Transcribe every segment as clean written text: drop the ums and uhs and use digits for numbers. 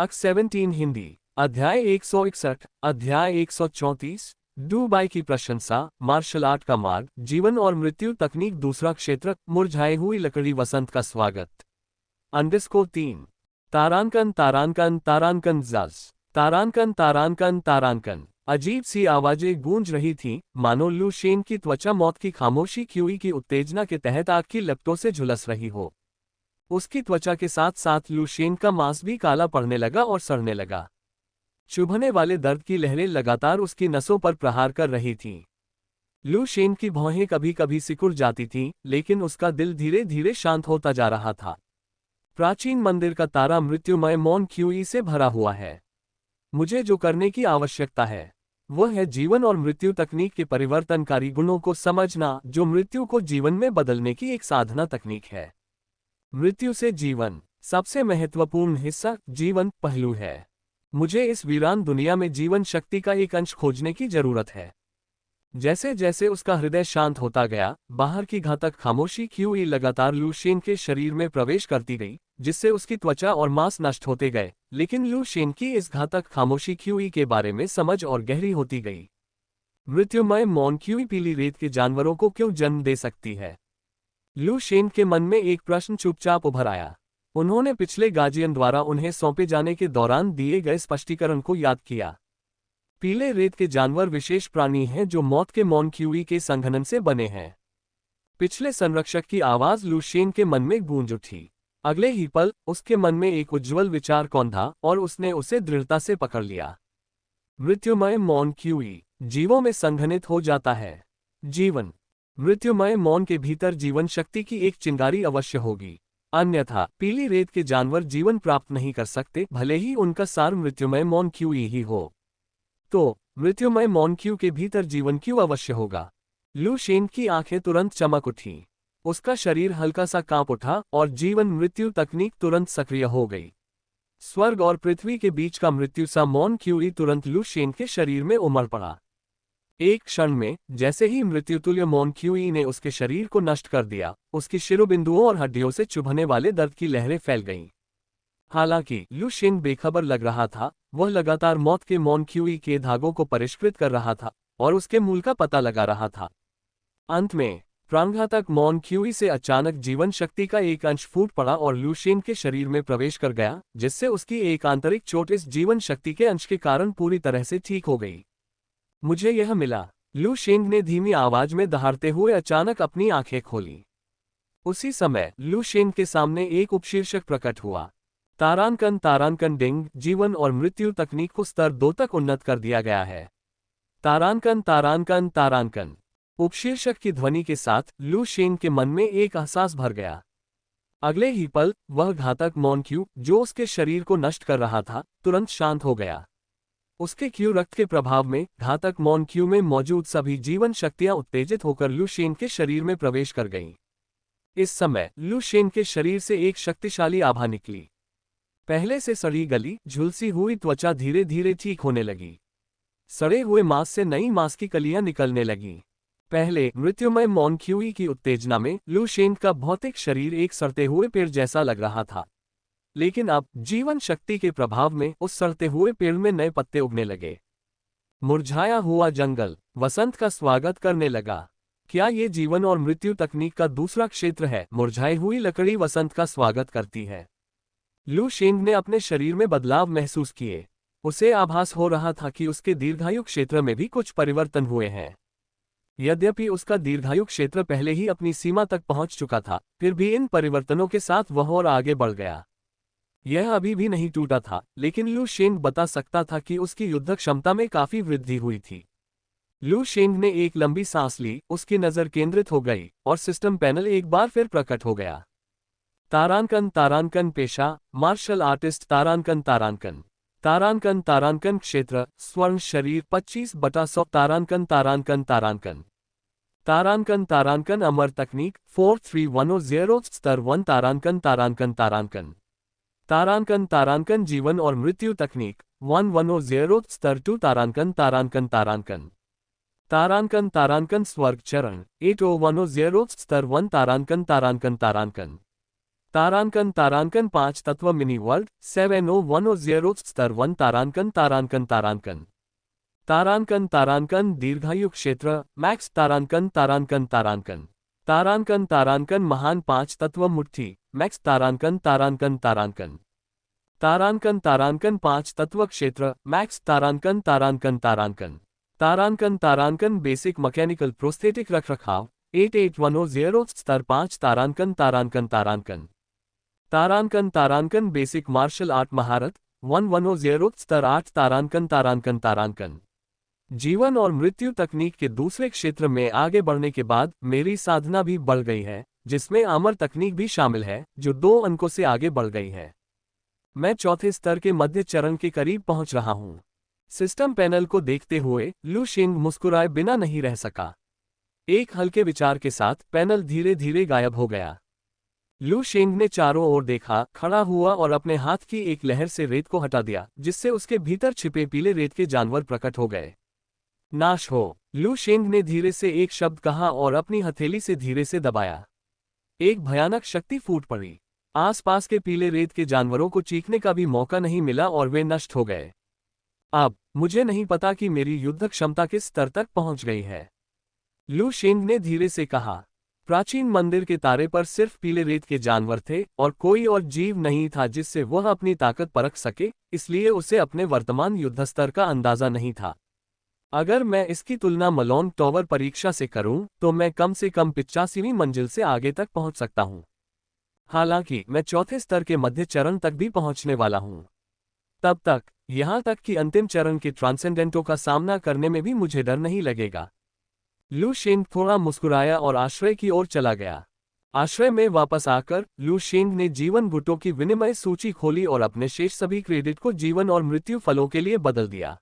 अक 17 हिंदी। अध्याय 161। अध्याय 134। डुबाई की प्रशंसा, मार्शल आर्ट का मार्ग, जीवन और मृत्यु तकनीक। दूसरा क्षेत्र, मुरझाई हुई लकड़ी, वसंत का स्वागत। अंडरस्कोर 3। तारांकन तारांकन तारांकन जज। तारांकन तारांकन तारांकन। अजीब सी आवाजें गूंज रही थीं, मानो लू शेन की त्वचा मौत की खामोशी क्यूई की उत्तेजना के तहत आग की लपटों से झुलस रही हो। उसकी त्वचा के साथ साथ लू शेन का मांस भी काला पड़ने लगा और सड़ने लगा। चुभने वाले दर्द की लहरें लगातार उसकी नसों पर प्रहार कर रही थीं। लू शेन की भौहें कभी कभी सिकुड़ जाती थीं, लेकिन उसका दिल धीरे धीरे शांत होता जा रहा था। प्राचीन मंदिर का तारा मृत्युमय मौन क्यूई से भरा हुआ है। मुझे जो करने की आवश्यकता है वह है जीवन और मृत्यु तकनीक के परिवर्तनकारी गुणों को समझना, जो मृत्यु को जीवन में बदलने की एक साधना तकनीक है। मृत्यु से जीवन। सबसे महत्वपूर्ण हिस्सा जीवन पहलू है। मुझे इस वीरान दुनिया में जीवन शक्ति का एक अंश खोजने की जरूरत है। जैसे जैसे उसका हृदय शांत होता गया, बाहर की घातक खामोशी क्यूई लगातार लू शेन के शरीर में प्रवेश करती गई, जिससे उसकी त्वचा और मांस नष्ट होते गए। लेकिन लू शेन की इस घातक खामोशी क्यूई के बारे में समझ और गहरी होती गई। मृत्युमय मौन क्यूई पीली रेत के जानवरों को क्यों जन्म दे सकती है? लू शेन के मन में एक प्रश्न चुपचाप उभर आया। उन्होंने पिछले गार्जियन द्वारा उन्हें सौंपे जाने के दौरान दिए गए स्पष्टीकरण को याद किया। पीले रेत के जानवर विशेष प्राणी हैं जो मौत के मौन क्यूई के संघनन से बने हैं। पिछले संरक्षक की आवाज लू शेन के मन में गूंज उठी। अगले ही पल उसके मन में एक उज्ज्वल विचार कौंधा और उसने उसे दृढ़ता से पकड़ लिया। मृत्युमय मौन क्यूई जीवों में संघनित हो जाता है। जीवन। मृत्युमय मौन के भीतर जीवन शक्ति की एक चिंगारी अवश्य होगी, अन्यथा पीली रेत के जानवर जीवन प्राप्त नहीं कर सकते, भले ही उनका सार मृत्युमय मौन क्यूई ही हो। तो मृत्युमय मौन क्यू के भीतर जीवन क्यों अवश्य होगा? लू शेन की आंखें तुरंत चमक उठी। उसका शरीर हल्का सा कांप उठा और जीवन मृत्यु तकनीक तुरंत सक्रिय हो गई। स्वर्ग और पृथ्वी के बीच का मृत्यु सा मौन क्यूई तुरंत लू शेन के शरीर में उमड़ पड़ा। एक क्षण में, जैसे ही मृत्युतुल्य मौन क्यूई ने उसके शरीर को नष्ट कर दिया, उसकी शिरोबिंदुओं और हड्डियों से चुभने वाले दर्द की लहरें फैल गईं। हालांकि लू शेन बेखबर लग रहा था, वह लगातार मौत के मौन क्यूई के धागों को परिष्कृत कर रहा था और उसके मूल का पता लगा रहा था। अंत में प्राणघातक मौन क्यूई से अचानक जीवन शक्ति का एक अंश फूट पड़ा और लू शेन के शरीर में प्रवेश कर गया, जिससे उसकी एक आंतरिक चोट इस जीवन शक्ति के अंश के कारण पूरी तरह से ठीक हो गई। मुझे यह मिला, लू शेन ने धीमी आवाज में दहाड़ते हुए अचानक अपनी आंखें खोली। उसी समय लू शेन के सामने एक उपशीर्षक प्रकट हुआ। तारांकन तारांकन डिंग, जीवन और मृत्यु तकनीक को स्तर 2 तक उन्नत कर दिया गया है। तारांकन तारांकन तारांकन। उपशीर्षक की ध्वनि के साथ लू शेन के मन में एक एहसास भर गया। अगले ही पल वह घातक मौन क्यू, जो उसके शरीर को नष्ट कर रहा था, तुरंत शांत हो गया। उसके क्यू रक्त के प्रभाव में घातक मौन क्यू में मौजूद सभी जीवन शक्तियां उत्तेजित होकर लू शेन के शरीर में प्रवेश कर गईं। इस समय लू शेन के शरीर से एक शक्तिशाली आभा निकली। पहले से सड़ी गली, झुलसी हुई त्वचा धीरे धीरे ठीक होने लगी। सड़े हुए मांस से नई मांस की कलियां निकलने लगीं। पहले मृत्युमय मौन क्यूई की उत्तेजना में लू शेन का भौतिक शरीर एक सड़ते हुए पेड़ जैसा लग रहा था, लेकिन अब जीवन शक्ति के प्रभाव में उस सड़ते हुए पेड़ में नए पत्ते उगने लगे। मुरझाया हुआ जंगल वसंत का स्वागत करने लगा। क्या ये जीवन और मृत्यु तकनीक का दूसरा क्षेत्र है? मुरझाई हुई लकड़ी वसंत का स्वागत करती है। लू शेन ने अपने शरीर में बदलाव महसूस किए। उसे आभास हो रहा था कि उसके दीर्घायु क्षेत्र में भी कुछ परिवर्तन हुए हैं। यद्यपि उसका दीर्घायु क्षेत्र पहले ही अपनी सीमा तक पहुंच चुका था, फिर भी इन परिवर्तनों के साथ वह और आगे बढ़ गया। यह अभी भी नहीं टूटा था, लेकिन लू शेन बता सकता था कि उसकी युद्ध क्षमता में काफी वृद्धि हुई थी। लू शेन ने एक लंबी सांस ली, उसकी नजर केंद्रित हो गई और सिस्टम पैनल एक बार फिर प्रकट हो गया। तारांकन तारांकन पेशा, मार्शल आर्टिस्ट। तारांकन तारांकन तारांकन तारांकन क्षेत्र, स्वर्ण शरीर 25/100। तारांकन तारांकन तारांकन तारांकन तारांकन अमर तकनीक 43100 स्तर 1। तारांकन तारांकन तारांकन तारांकन तारांकन जीवन और मृत्यु तकनीक 1100 स्तर 2। तारांकन तारांकन तारांकन तारांकन तारांकन स्वर्ग चरण 8010 स्तर 1। तारांकन तारांकन तारांकन तारांकन तारांकन 5 तत्व मिनी वर्ल्ड 70100 स्तर 1 तारांकन तारांकन तारांकन तारांकन तारांकन दीर्घायु क्षेत्र मैक्स तारांकन तारांकन तारांकन तारांकन तारांकन महान 5 तत्व मुट्ठी मैक्स तारांकन तारांकन तारांकन तारांकन तारांकन 5 तत्व क्षेत्र मैक्स तारांकन तारांकन तारांकन तारांकन तारांकन बेसिक मैकेनिकल प्रोस्थेटिक रखरखाव 88100 स्तर 5 तारांकन तारांकन तारांकन तारांकन तारांकन बेसिक मार्शल आर्ट महारत 1100 स्तर 8 तारांकन तारांकन तारांकन जीवन और मृत्यु तकनीक के दूसरे क्षेत्र में आगे बढ़ने के बाद मेरी साधना भी बढ़ गई है, जिसमें अमर तकनीक भी शामिल है, जो 2 अंकों से आगे बढ़ गई है। मैं चौथे स्तर के मध्य चरण के करीब पहुंच रहा हूं। सिस्टम पैनल को देखते हुए लू शिंग मुस्कुराए बिना नहीं रह सका। एक हल्के विचार के साथ पैनल धीरे धीरे गायब हो गया। लू शिंग ने चारों ओर देखा, खड़ा हुआ और अपने हाथ की एक लहर से रेत को हटा दिया, जिससे उसके भीतर छिपे पीले रेत के जानवर प्रकट हो गए। नाश हो। लू शिंग ने धीरे से एक शब्द कहा और अपनी हथेली से धीरे से दबाया। एक भयानक शक्ति फूट पड़ी। आसपास के पीले रेत के जानवरों को चीखने का भी मौका नहीं मिला और वे नष्ट हो गए। अब मुझे नहीं पता कि मेरी युद्ध क्षमता किस स्तर तक पहुंच गई है, लू शिंग ने धीरे से कहा। प्राचीन मंदिर के तारे पर सिर्फ पीले रेत के जानवर थे और कोई और जीव नहीं था जिससे वह अपनी ताकत परख सके, इसलिए उसे अपने वर्तमान युद्ध स्तर का अंदाजा नहीं था। अगर मैं इसकी तुलना मलोन टॉवर परीक्षा से करूं, तो मैं कम से कम 85वीं मंजिल से आगे तक पहुंच सकता हूं। हालांकि मैं चौथे स्तर के मध्य चरण तक भी पहुंचने वाला हूं। तब तक, यहां तक कि अंतिम चरण के ट्रांसेंडेंटों का सामना करने में भी मुझे डर नहीं लगेगा। लू शिंग थोड़ा मुस्कुराया और आश्रय की ओर चला गया। आश्रय में वापस आकर लू शिंग ने जीवन बुटों की विनिमय सूची खोली और अपने शेष सभी क्रेडिट को जीवन और मृत्यु फलों के लिए बदल दिया।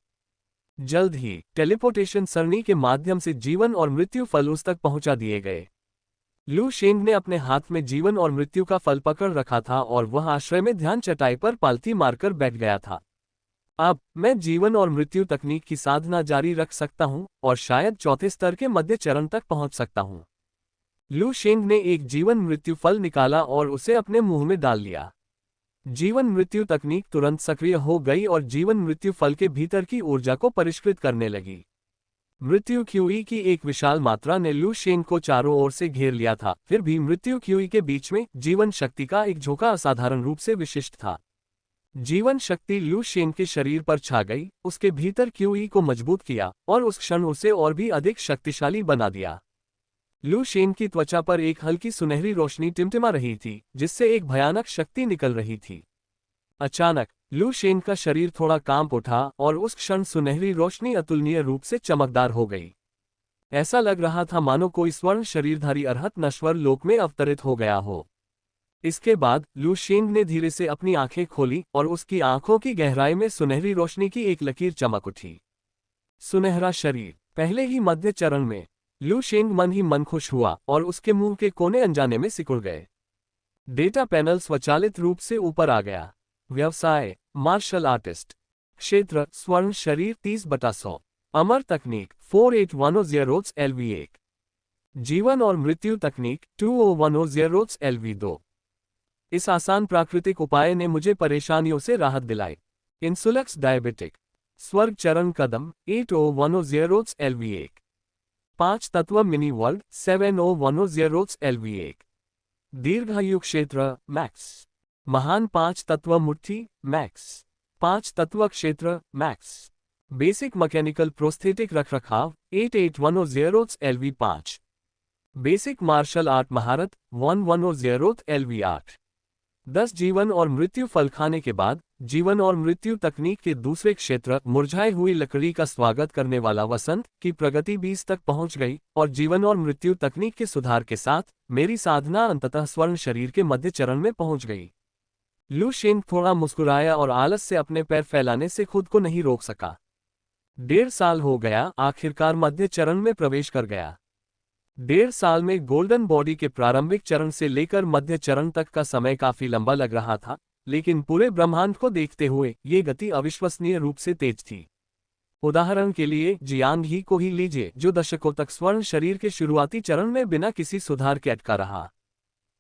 जल्द ही टेलीपोर्टेशन सरणी के माध्यम से जीवन और मृत्यु फल उस तक पहुंचा दिए गए। लू शिंग ने अपने हाथ में जीवन और मृत्यु का फल पकड़ रखा था और वह आश्रय में ध्यान चटाई पर पालथी मारकर बैठ गया था। अब मैं जीवन और मृत्यु तकनीक की साधना जारी रख सकता हूं और शायद चौथे स्तर के मध्य चरण तक पहुंच सकता हूं। लू शिंग ने एक जीवन मृत्यु फल निकाला और उसे अपने मुंह में डाल लिया। जीवन मृत्यु तकनीक तुरंत सक्रिय हो गई और जीवन मृत्यु फल के भीतर की ऊर्जा को परिष्कृत करने लगी। मृत्यु क्यूई की एक विशाल मात्रा ने लू शिंग को चारों ओर से घेर लिया था, फिर भी मृत्यु क्यूई के बीच में जीवन शक्ति का एक झोंका असाधारण रूप से विशिष्ट था। जीवन शक्ति लू शिंग के शरीर पर छा गई, उसके भीतर क्यूई को मजबूत किया और उस क्षण उसे और भी अधिक शक्तिशाली बना दिया। लू शिंग की त्वचा पर एक हल्की सुनहरी रोशनी टिमटिमा रही थी, जिससे एक भयानक शक्ति निकल रही थी। अचानक लू शिंग का शरीर थोड़ा कांप उठा और उस क्षण सुनहरी रोशनी अतुलनीय रूप से चमकदार हो गई। ऐसा लग रहा था मानो कोई स्वर्ण शरीरधारी अरहत नश्वर लोक में अवतरित हो गया हो। इसके बाद लू शिंग ने धीरे से अपनी आंखें खोली और उसकी आंखों की गहराई में सुनहरी रोशनी की एक लकीर चमक उठी। सुनहरा शरीर। पहले ही मध्य चरण में लू शिंग मन ही मन खुश हुआ और उसके मुंह के कोने अनजाने में सिकुड़ गए। डेटा पैनल स्वचालित रूप से ऊपर आ गया। व्यवसाय मार्शल आर्टिस्ट। क्षेत्र स्वर्ण शरीर 30/100। अमर तकनीक 48100 LV1। जीवन और मृत्यु तकनीक 20100 LV2। इस आसान प्राकृतिक उपाय ने मुझे परेशानियों से राहत दिलाई। इंसुलक्स डायबिटिक। स्वर्ग चरण कदम 80100 LV1। 5 तत्व मिनी वर्ल्ड 70100 LV1। दीर्घायु क्षेत्र मैक्स। महान 5 तत्व मुट्ठी मैक्स। 5 तत्व क्षेत्र मैक्स। बेसिक मैकेनिकल प्रोस्थेटिक रखरखाव 88100 LV5। बेसिक मार्शल आर्ट महारत 1100 LV8। 10 जीवन और मृत्यु फल खाने के बाद जीवन और मृत्यु तकनीक के दूसरे क्षेत्र मुरझाई हुई लकड़ी का स्वागत करने वाला वसंत की प्रगति 20 तक पहुंच गई और जीवन और मृत्यु तकनीक के सुधार के साथ मेरी साधना अंततः स्वर्ण शरीर के मध्य चरण में पहुंच गई। लू शिंग थोड़ा मुस्कुराया और आलस से अपने पैर फैलाने से खुद को नहीं रोक सका। 1.5 साल हो गया, आखिरकार मध्य चरण में प्रवेश कर गया। 1.5 साल में गोल्डन बॉडी के प्रारंभिक चरण से लेकर मध्य चरण तक का समय काफी लंबा लग रहा था, लेकिन पूरे ब्रह्मांड को देखते हुए ये गति अविश्वसनीय रूप से तेज थी। उदाहरण के लिए जियांग ही को ही लीजिए, जो दशकों तक स्वर्ण शरीर के शुरुआती चरण में बिना किसी सुधार के अटका रहा।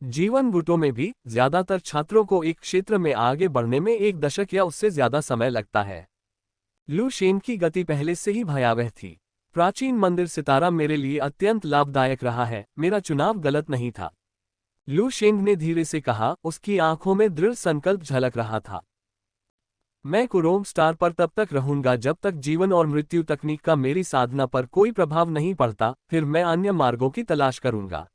जीवन गुटों में भी ज्यादातर छात्रों को एक क्षेत्र में आगे बढ़ने में 1 दशक या उससे ज्यादा समय लगता है। लू शेंग की गति पहले से ही भयावह थी। प्राचीन मंदिर सितारा मेरे लिए अत्यंत लाभदायक रहा है, मेरा चुनाव गलत नहीं था। लू शेंग ने धीरे से कहा, उसकी आंखों में दृढ़ संकल्प झलक रहा था। मैं कुरोम स्टार पर तब तक रहूंगा जब तक जीवन और मृत्यु तकनीक का मेरी साधना पर कोई प्रभाव नहीं पड़ता, फिर मैं अन्य मार्गों की तलाश करूंगा।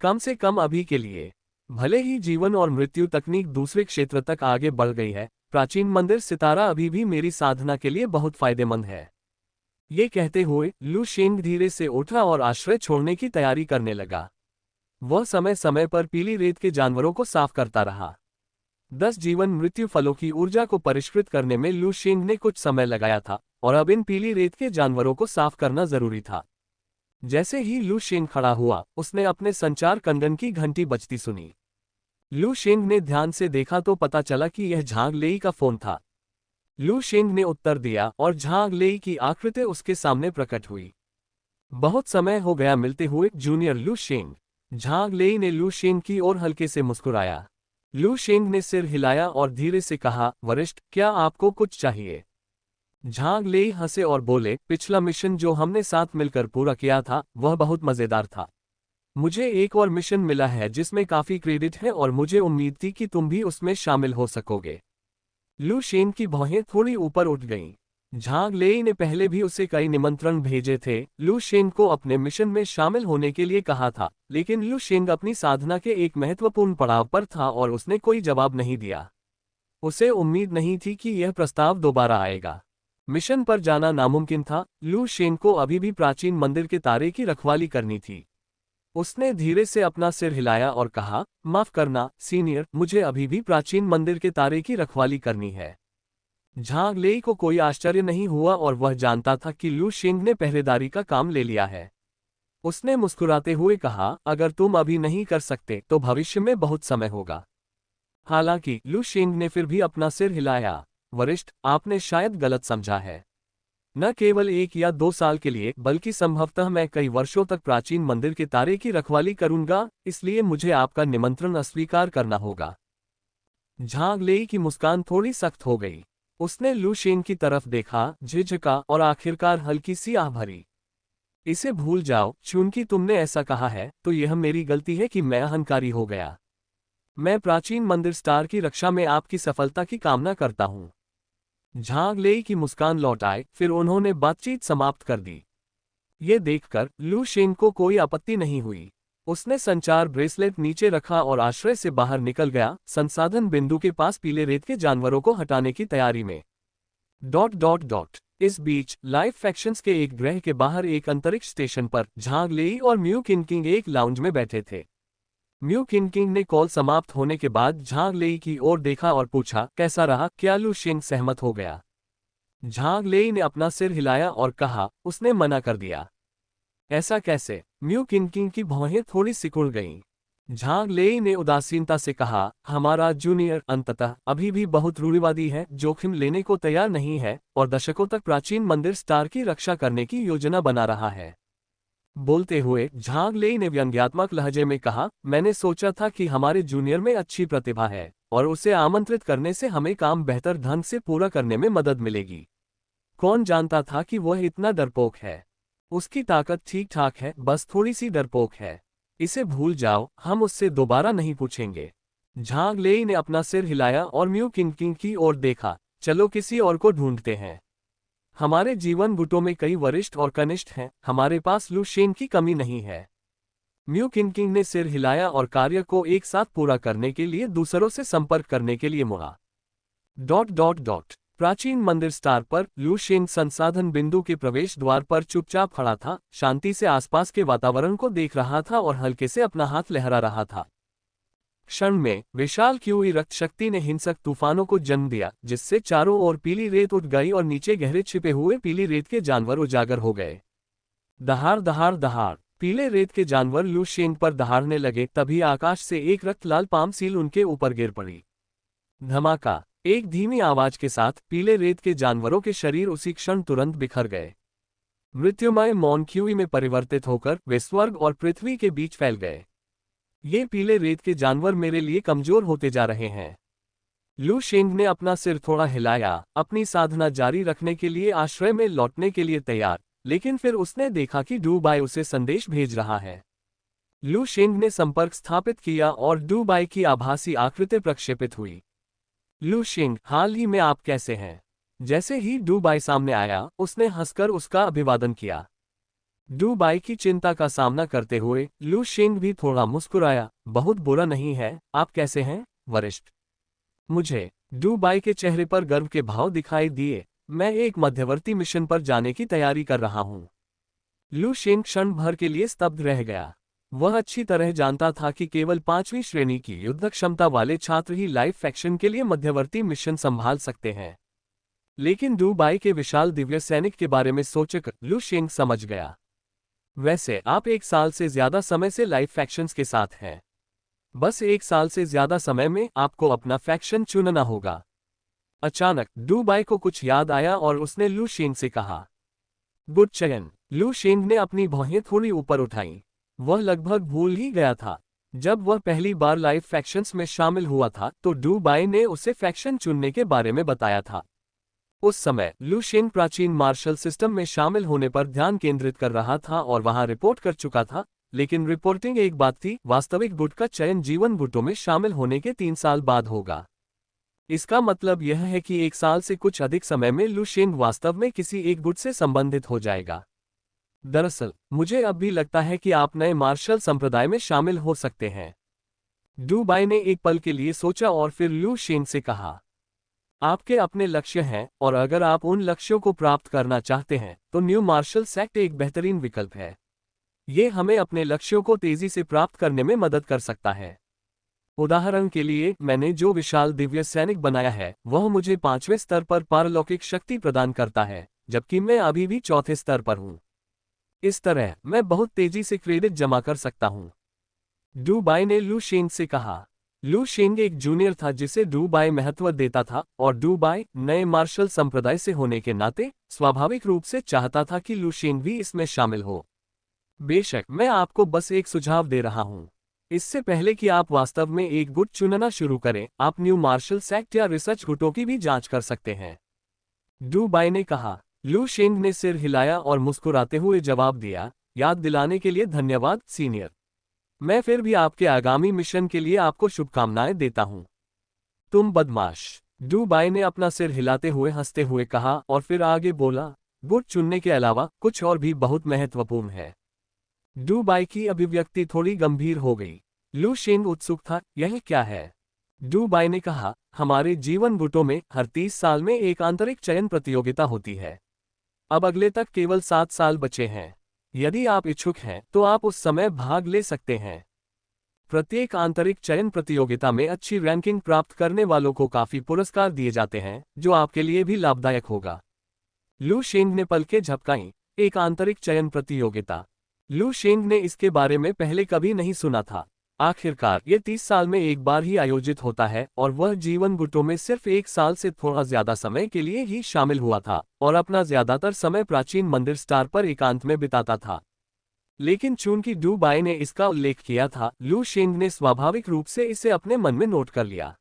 कम से कम अभी के लिए। भले ही जीवन और मृत्यु तकनीक दूसरे क्षेत्र तक आगे बढ़ गई है, प्राचीन मंदिर सितारा अभी भी मेरी साधना के लिए बहुत फायदेमंद है। ये कहते हुए लू शेंग धीरे से उठा और आश्रय छोड़ने की तैयारी करने लगा। वह समय समय पर पीली रेत के जानवरों को साफ करता रहा। 10 जीवन मृत्यु फलों की ऊर्जा को परिष्कृत करने में लू शेंग ने कुछ समय लगाया था, और अब इन पीली रेत के जानवरों को साफ करना जरूरी था। जैसे ही लू शेंग खड़ा हुआ, उसने अपने संचार कंगन की घंटी बजती सुनी। लू शेंग ने ध्यान से देखा तो पता चला कि यह झांग लेई का फोन था। लू शेंग ने उत्तर दिया और झांग लेई की आकृति उसके सामने प्रकट हुई। बहुत समय हो गया मिलते हुए जूनियर लू शेंग। झांग लेई ने लू शेंग की ओर हल्के से मुस्कुराया। लू शेंग ने सिर हिलाया और धीरे से कहा, वरिष्ठ, क्या आपको कुछ चाहिए? झांग लेई हंसे और बोले, पिछला मिशन जो हमने साथ मिलकर पूरा किया था, वह बहुत मजेदार था। मुझे एक और मिशन मिला है जिसमें काफी क्रेडिट है और मुझे उम्मीद थी कि तुम भी उसमें शामिल हो सकोगे। लू शेंग की भौहें थोड़ी ऊपर उठ गईं। झांग लेई ने पहले भी उसे कई निमंत्रण भेजे थे, लू शेंग को अपने मिशन में शामिल होने के लिए कहा था, लेकिन लू शेंग अपनी साधना के एक महत्वपूर्ण पड़ाव पर था और उसने कोई जवाब नहीं दिया। उसे उम्मीद नहीं थी कि यह प्रस्ताव दोबारा आएगा। मिशन पर जाना नामुमकिन था। लू शेंग को अभी भी प्राचीन मंदिर के तारे की रखवाली करनी थी। उसने धीरे से अपना सिर हिलाया और कहा, माफ करना सीनियर, मुझे अभी भी प्राचीन मंदिर के तारे की रखवाली करनी है। झांग लेई को कोई आश्चर्य नहीं हुआ और वह जानता था कि लू शेंग ने पहरेदारी का काम ले लिया है। उसने मुस्कुराते हुए कहा, अगर तुम अभी नहीं कर सकते तो भविष्य में बहुत समय होगा। हालांकि लू शेंग ने फिर भी अपना सिर हिलाया। वरिष्ठ, आपने शायद गलत समझा है। न केवल 1 या 2 साल के लिए, बल्कि संभवतः मैं कई वर्षों तक प्राचीन मंदिर के तारे की रखवाली करूंगा, इसलिए मुझे आपका निमंत्रण अस्वीकार करना होगा। झांग लेई की मुस्कान थोड़ी सख्त हो गई। उसने लू शेंग की तरफ देखा, झिझका और आखिरकार हल्की सी आह भरी। इसे भूल जाओ, चूंकि तुमने ऐसा कहा है, तो यह मेरी गलती है कि मैं अहंकारी हो गया। मैं प्राचीन मंदिर स्टार की रक्षा में आपकी सफलता की कामना करता हूं। झांग लेई की मुस्कान लौट आए, फिर उन्होंने बातचीत समाप्त कर दी। ये देखकर लू शेंग को कोई आपत्ति नहीं हुई। उसने संचार ब्रेसलेट नीचे रखा और आश्रय से बाहर निकल गया, संसाधन बिंदु के पास पीले रेत के जानवरों को हटाने की तैयारी में। ... इस बीच लाइव फैक्शंस के एक ग्रह के बाहर एक अंतरिक्ष स्टेशन पर झांग लेई और म्यू किनकिंग एक लाउंज में बैठे थे। म्यू किनकिंग ने कॉल समाप्त होने के बाद झांग लेई की ओर देखा और पूछा, कैसा रहा? क्या लू शेंग सहमत हो गया? झांग लेई ने अपना सिर हिलाया और कहा, उसने मना कर दिया। ऐसा कैसे? म्यू किनकिंग की भौहें थोड़ी सिकुड़ गईं। झांग लेई ने उदासीनता से कहा, हमारा जूनियर अंततः अभी भी बहुत रूढ़िवादी है, जोखिम लेने को तैयार नहीं है और दशकों तक प्राचीन मंदिर स्टार की रक्षा करने की योजना बना रहा है। बोलते हुए झांग लेई ने व्यंग्यात्मक लहजे में कहा, मैंने सोचा था कि हमारे जूनियर में अच्छी प्रतिभा है और उसे आमंत्रित करने से हमें काम बेहतर ढंग से पूरा करने में मदद मिलेगी। कौन जानता था कि वह इतना डरपोक है। उसकी ताकत ठीक ठाक है, बस थोड़ी सी डरपोक है। इसे भूल जाओ, हम उससे दोबारा नहीं पूछेंगे। झांग लेई ने अपना सिर हिलाया और म्यू किनकिंग की ओर देखा, चलो किसी और को ढूंढते हैं। हमारे जीवन गुटों में कई वरिष्ठ और कनिष्ठ हैं, हमारे पास लू शेंग की कमी नहीं है। म्यू किनकिंग ने सिर हिलाया और कार्य को एक साथ पूरा करने के लिए दूसरों से संपर्क करने के लिए मुड़ा। ... प्राचीन मंदिर स्टार पर लू शेंग संसाधन बिंदु के प्रवेश द्वार पर चुपचाप खड़ा था, शांति से आसपास के वातावरण को देख रहा था और हल्के से अपना हाथ लहरा रहा था। क्षण में विशाल क्यूई रक्त शक्ति ने हिंसक तूफानों को जन्म दिया, जिससे चारों ओर पीली रेत उठ गई और नीचे गहरे छिपे हुए पीली रेत के जानवर उजागर हो गए। दहाड़ दहाड़ दहाड़ पीले रेत के जानवर लू शेंग पर दहाड़ने लगे, तभी आकाश से एक रक्तलाल पाम सील उनके ऊपर गिर पड़ी। धमाका! एक धीमी आवाज के साथ पीले रेत के जानवरों के शरीर उसी क्षण तुरंत बिखर गए। मृत्युमय मौन क्यूई में परिवर्तित होकर वे स्वर्ग और पृथ्वी के बीच फैल गए। ये पीले रेत के जानवर मेरे लिए कमजोर होते जा रहे हैं। लू शेंग ने अपना सिर थोड़ा हिलाया, अपनी साधना जारी रखने के लिए आश्रय में लौटने के लिए तैयार, लेकिन फिर उसने देखा कि डू बाई उसे संदेश भेज रहा है। लू शेंग ने संपर्क स्थापित किया और डू बाई की आभासी आकृति प्रक्षेपित हुई। लू शेंग, हाल ही में आप कैसे हैं? जैसे ही डू बाई सामने आया, उसने हंसकर उसका अभिवादन किया। डू बाई की चिंता का सामना करते हुए लू शेंग भी थोड़ा मुस्कुराया। बहुत बुरा नहीं है, आप कैसे हैं, वरिष्ठ? मुझे डू बाई के चेहरे पर गर्व के भाव दिखाई दिए। मैं एक मध्यवर्ती मिशन पर जाने की तैयारी कर रहा हूं। लू शेंग क्षण भर के लिए स्तब्ध रह गया। वह अच्छी तरह जानता था कि केवल 5वीं श्रेणी की युद्ध क्षमता वाले छात्र ही लाइफ फैक्शन के लिए मध्यवर्ती मिशन संभाल सकते हैं। लेकिन डू बाई के विशाल दिव्य सैनिक के बारे में सोचकर लू शेंग समझ गया। वैसे आप 1 साल से ज्यादा समय से लाइफ फैक्शंस के साथ हैं। बस 1 साल से ज्यादा समय में आपको अपना फैक्शन चुनना होगा। अचानक डू बाई को कुछ याद आया और उसने लू शेंग से कहा, गुड चयन। लू शेंग ने अपनी भौहें थोड़ी ऊपर उठाई। वह लगभग भूल ही गया था। जब वह पहली बार लाइफ फैक्शंस में शामिल हुआ था तो डू बाई ने उसे फैक्शन चुनने के बारे में बताया था। उस समय लू शेंग प्राचीन मार्शल सिस्टम में शामिल होने पर ध्यान केंद्रित कर रहा था और वहां रिपोर्ट कर चुका था, लेकिन रिपोर्टिंग एक बात थी, वास्तविक गुट का चयन जीवन गुटों में शामिल होने के 3 साल बाद होगा। इसका मतलब यह है कि 1 साल से कुछ अधिक समय में लू शेंग वास्तव में किसी एक गुट से संबंधित हो जाएगा। दरअसल मुझे अब भी लगता है कि आप नए मार्शल संप्रदाय में शामिल हो सकते हैं। डू बाई ने एक पल के लिए सोचा और फिर लू शेंग से कहा, आपके अपने लक्ष्य हैं और अगर आप उन लक्ष्यों को प्राप्त करना चाहते हैं तो न्यू मार्शल सेक्ट एक बेहतरीन विकल्प है। ये हमें अपने लक्ष्यों को तेजी से प्राप्त करने में मदद कर सकता है। उदाहरण के लिए, मैंने जो विशाल दिव्य सैनिक बनाया है वह मुझे 5वें स्तर पर पारलौकिक शक्ति प्रदान करता है, जबकि मैं अभी भी 4थे स्तर पर हूं। इस तरह मैं बहुत तेजी से क्रेडिट जमा कर सकता हूं। डू बाई ने लू शेंग से कहा। लू शेंग एक जूनियर था जिसे डू बाई महत्व देता था और डू बाई नए मार्शल संप्रदाय से होने के नाते स्वाभाविक रूप से चाहता था कि लू शेंग भी इसमें शामिल हो। बेशक मैं आपको बस एक सुझाव दे रहा हूं। इससे पहले कि आप वास्तव में एक गुट चुनना शुरू करें, आप न्यू मार्शल सेक्ट या रिसर्च गुटों की भी जांच कर सकते हैं। डू बाई ने कहा। लू शेंग ने सिर हिलाया और मुस्कुराते हुए जवाब दिया, याद दिलाने के लिए धन्यवाद सीनियर। मैं फिर भी आपके आगामी मिशन के लिए आपको शुभकामनाएं देता हूं। तुम बदमाश। डू बाई ने अपना सिर हिलाते हुए हंसते हुए कहा और फिर आगे बोला, गुट चुनने के अलावा कुछ और भी बहुत महत्वपूर्ण है। डू बाई की अभिव्यक्ति थोड़ी गंभीर हो गई। लू शेंग उत्सुक था, यह क्या है? डू बाई ने कहा, हमारे जीवन गुटों में हर 30 साल में एक आंतरिक चयन प्रतियोगिता होती है। अब अगले तक केवल 7 साल बचे हैं। यदि आप इच्छुक हैं तो आप उस समय भाग ले सकते हैं। प्रत्येक आंतरिक चयन प्रतियोगिता में अच्छी रैंकिंग प्राप्त करने वालों को काफी पुरस्कार दिए जाते हैं, जो आपके लिए भी लाभदायक होगा। लू शेंग ने पलकें झपकाईं। एक आंतरिक चयन प्रतियोगिता। लू शेंग ने इसके बारे में पहले कभी नहीं सुना था। आखिरकार ये 30 साल में एक बार ही आयोजित होता है और वह जीवन गुटों में सिर्फ 1 साल से थोड़ा ज्यादा समय के लिए ही शामिल हुआ था और अपना ज्यादातर समय प्राचीन मंदिर स्टार पर एकांत में बिताता था। लेकिन चूंकि डू बाई ने इसका उल्लेख किया था, लू शेंग ने स्वाभाविक रूप से इसे अपने मन में नोट कर लिया।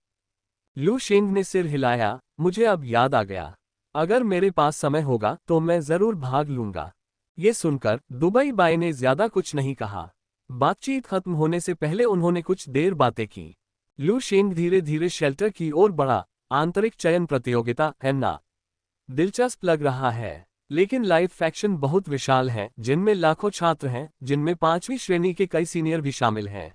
लू शेंग ने सिर हिलाया, मुझे अब याद आ गया। अगर मेरे पास समय होगा तो मैं जरूर भाग लूंगा। ये सुनकर दुबई बाई ने ज्यादा कुछ नहीं कहा। बातचीत खत्म होने से पहले उन्होंने कुछ देर बातें की। लू शेंग धीरे धीरे शेल्टर की ओर बढ़ा। आंतरिक चयन प्रतियोगिता है ना? दिलचस्प लग रहा है, लेकिन लाइफ फैक्शन बहुत विशाल है, जिनमें लाखों छात्र हैं, जिनमें 5वीं श्रेणी के कई सीनियर भी शामिल हैं।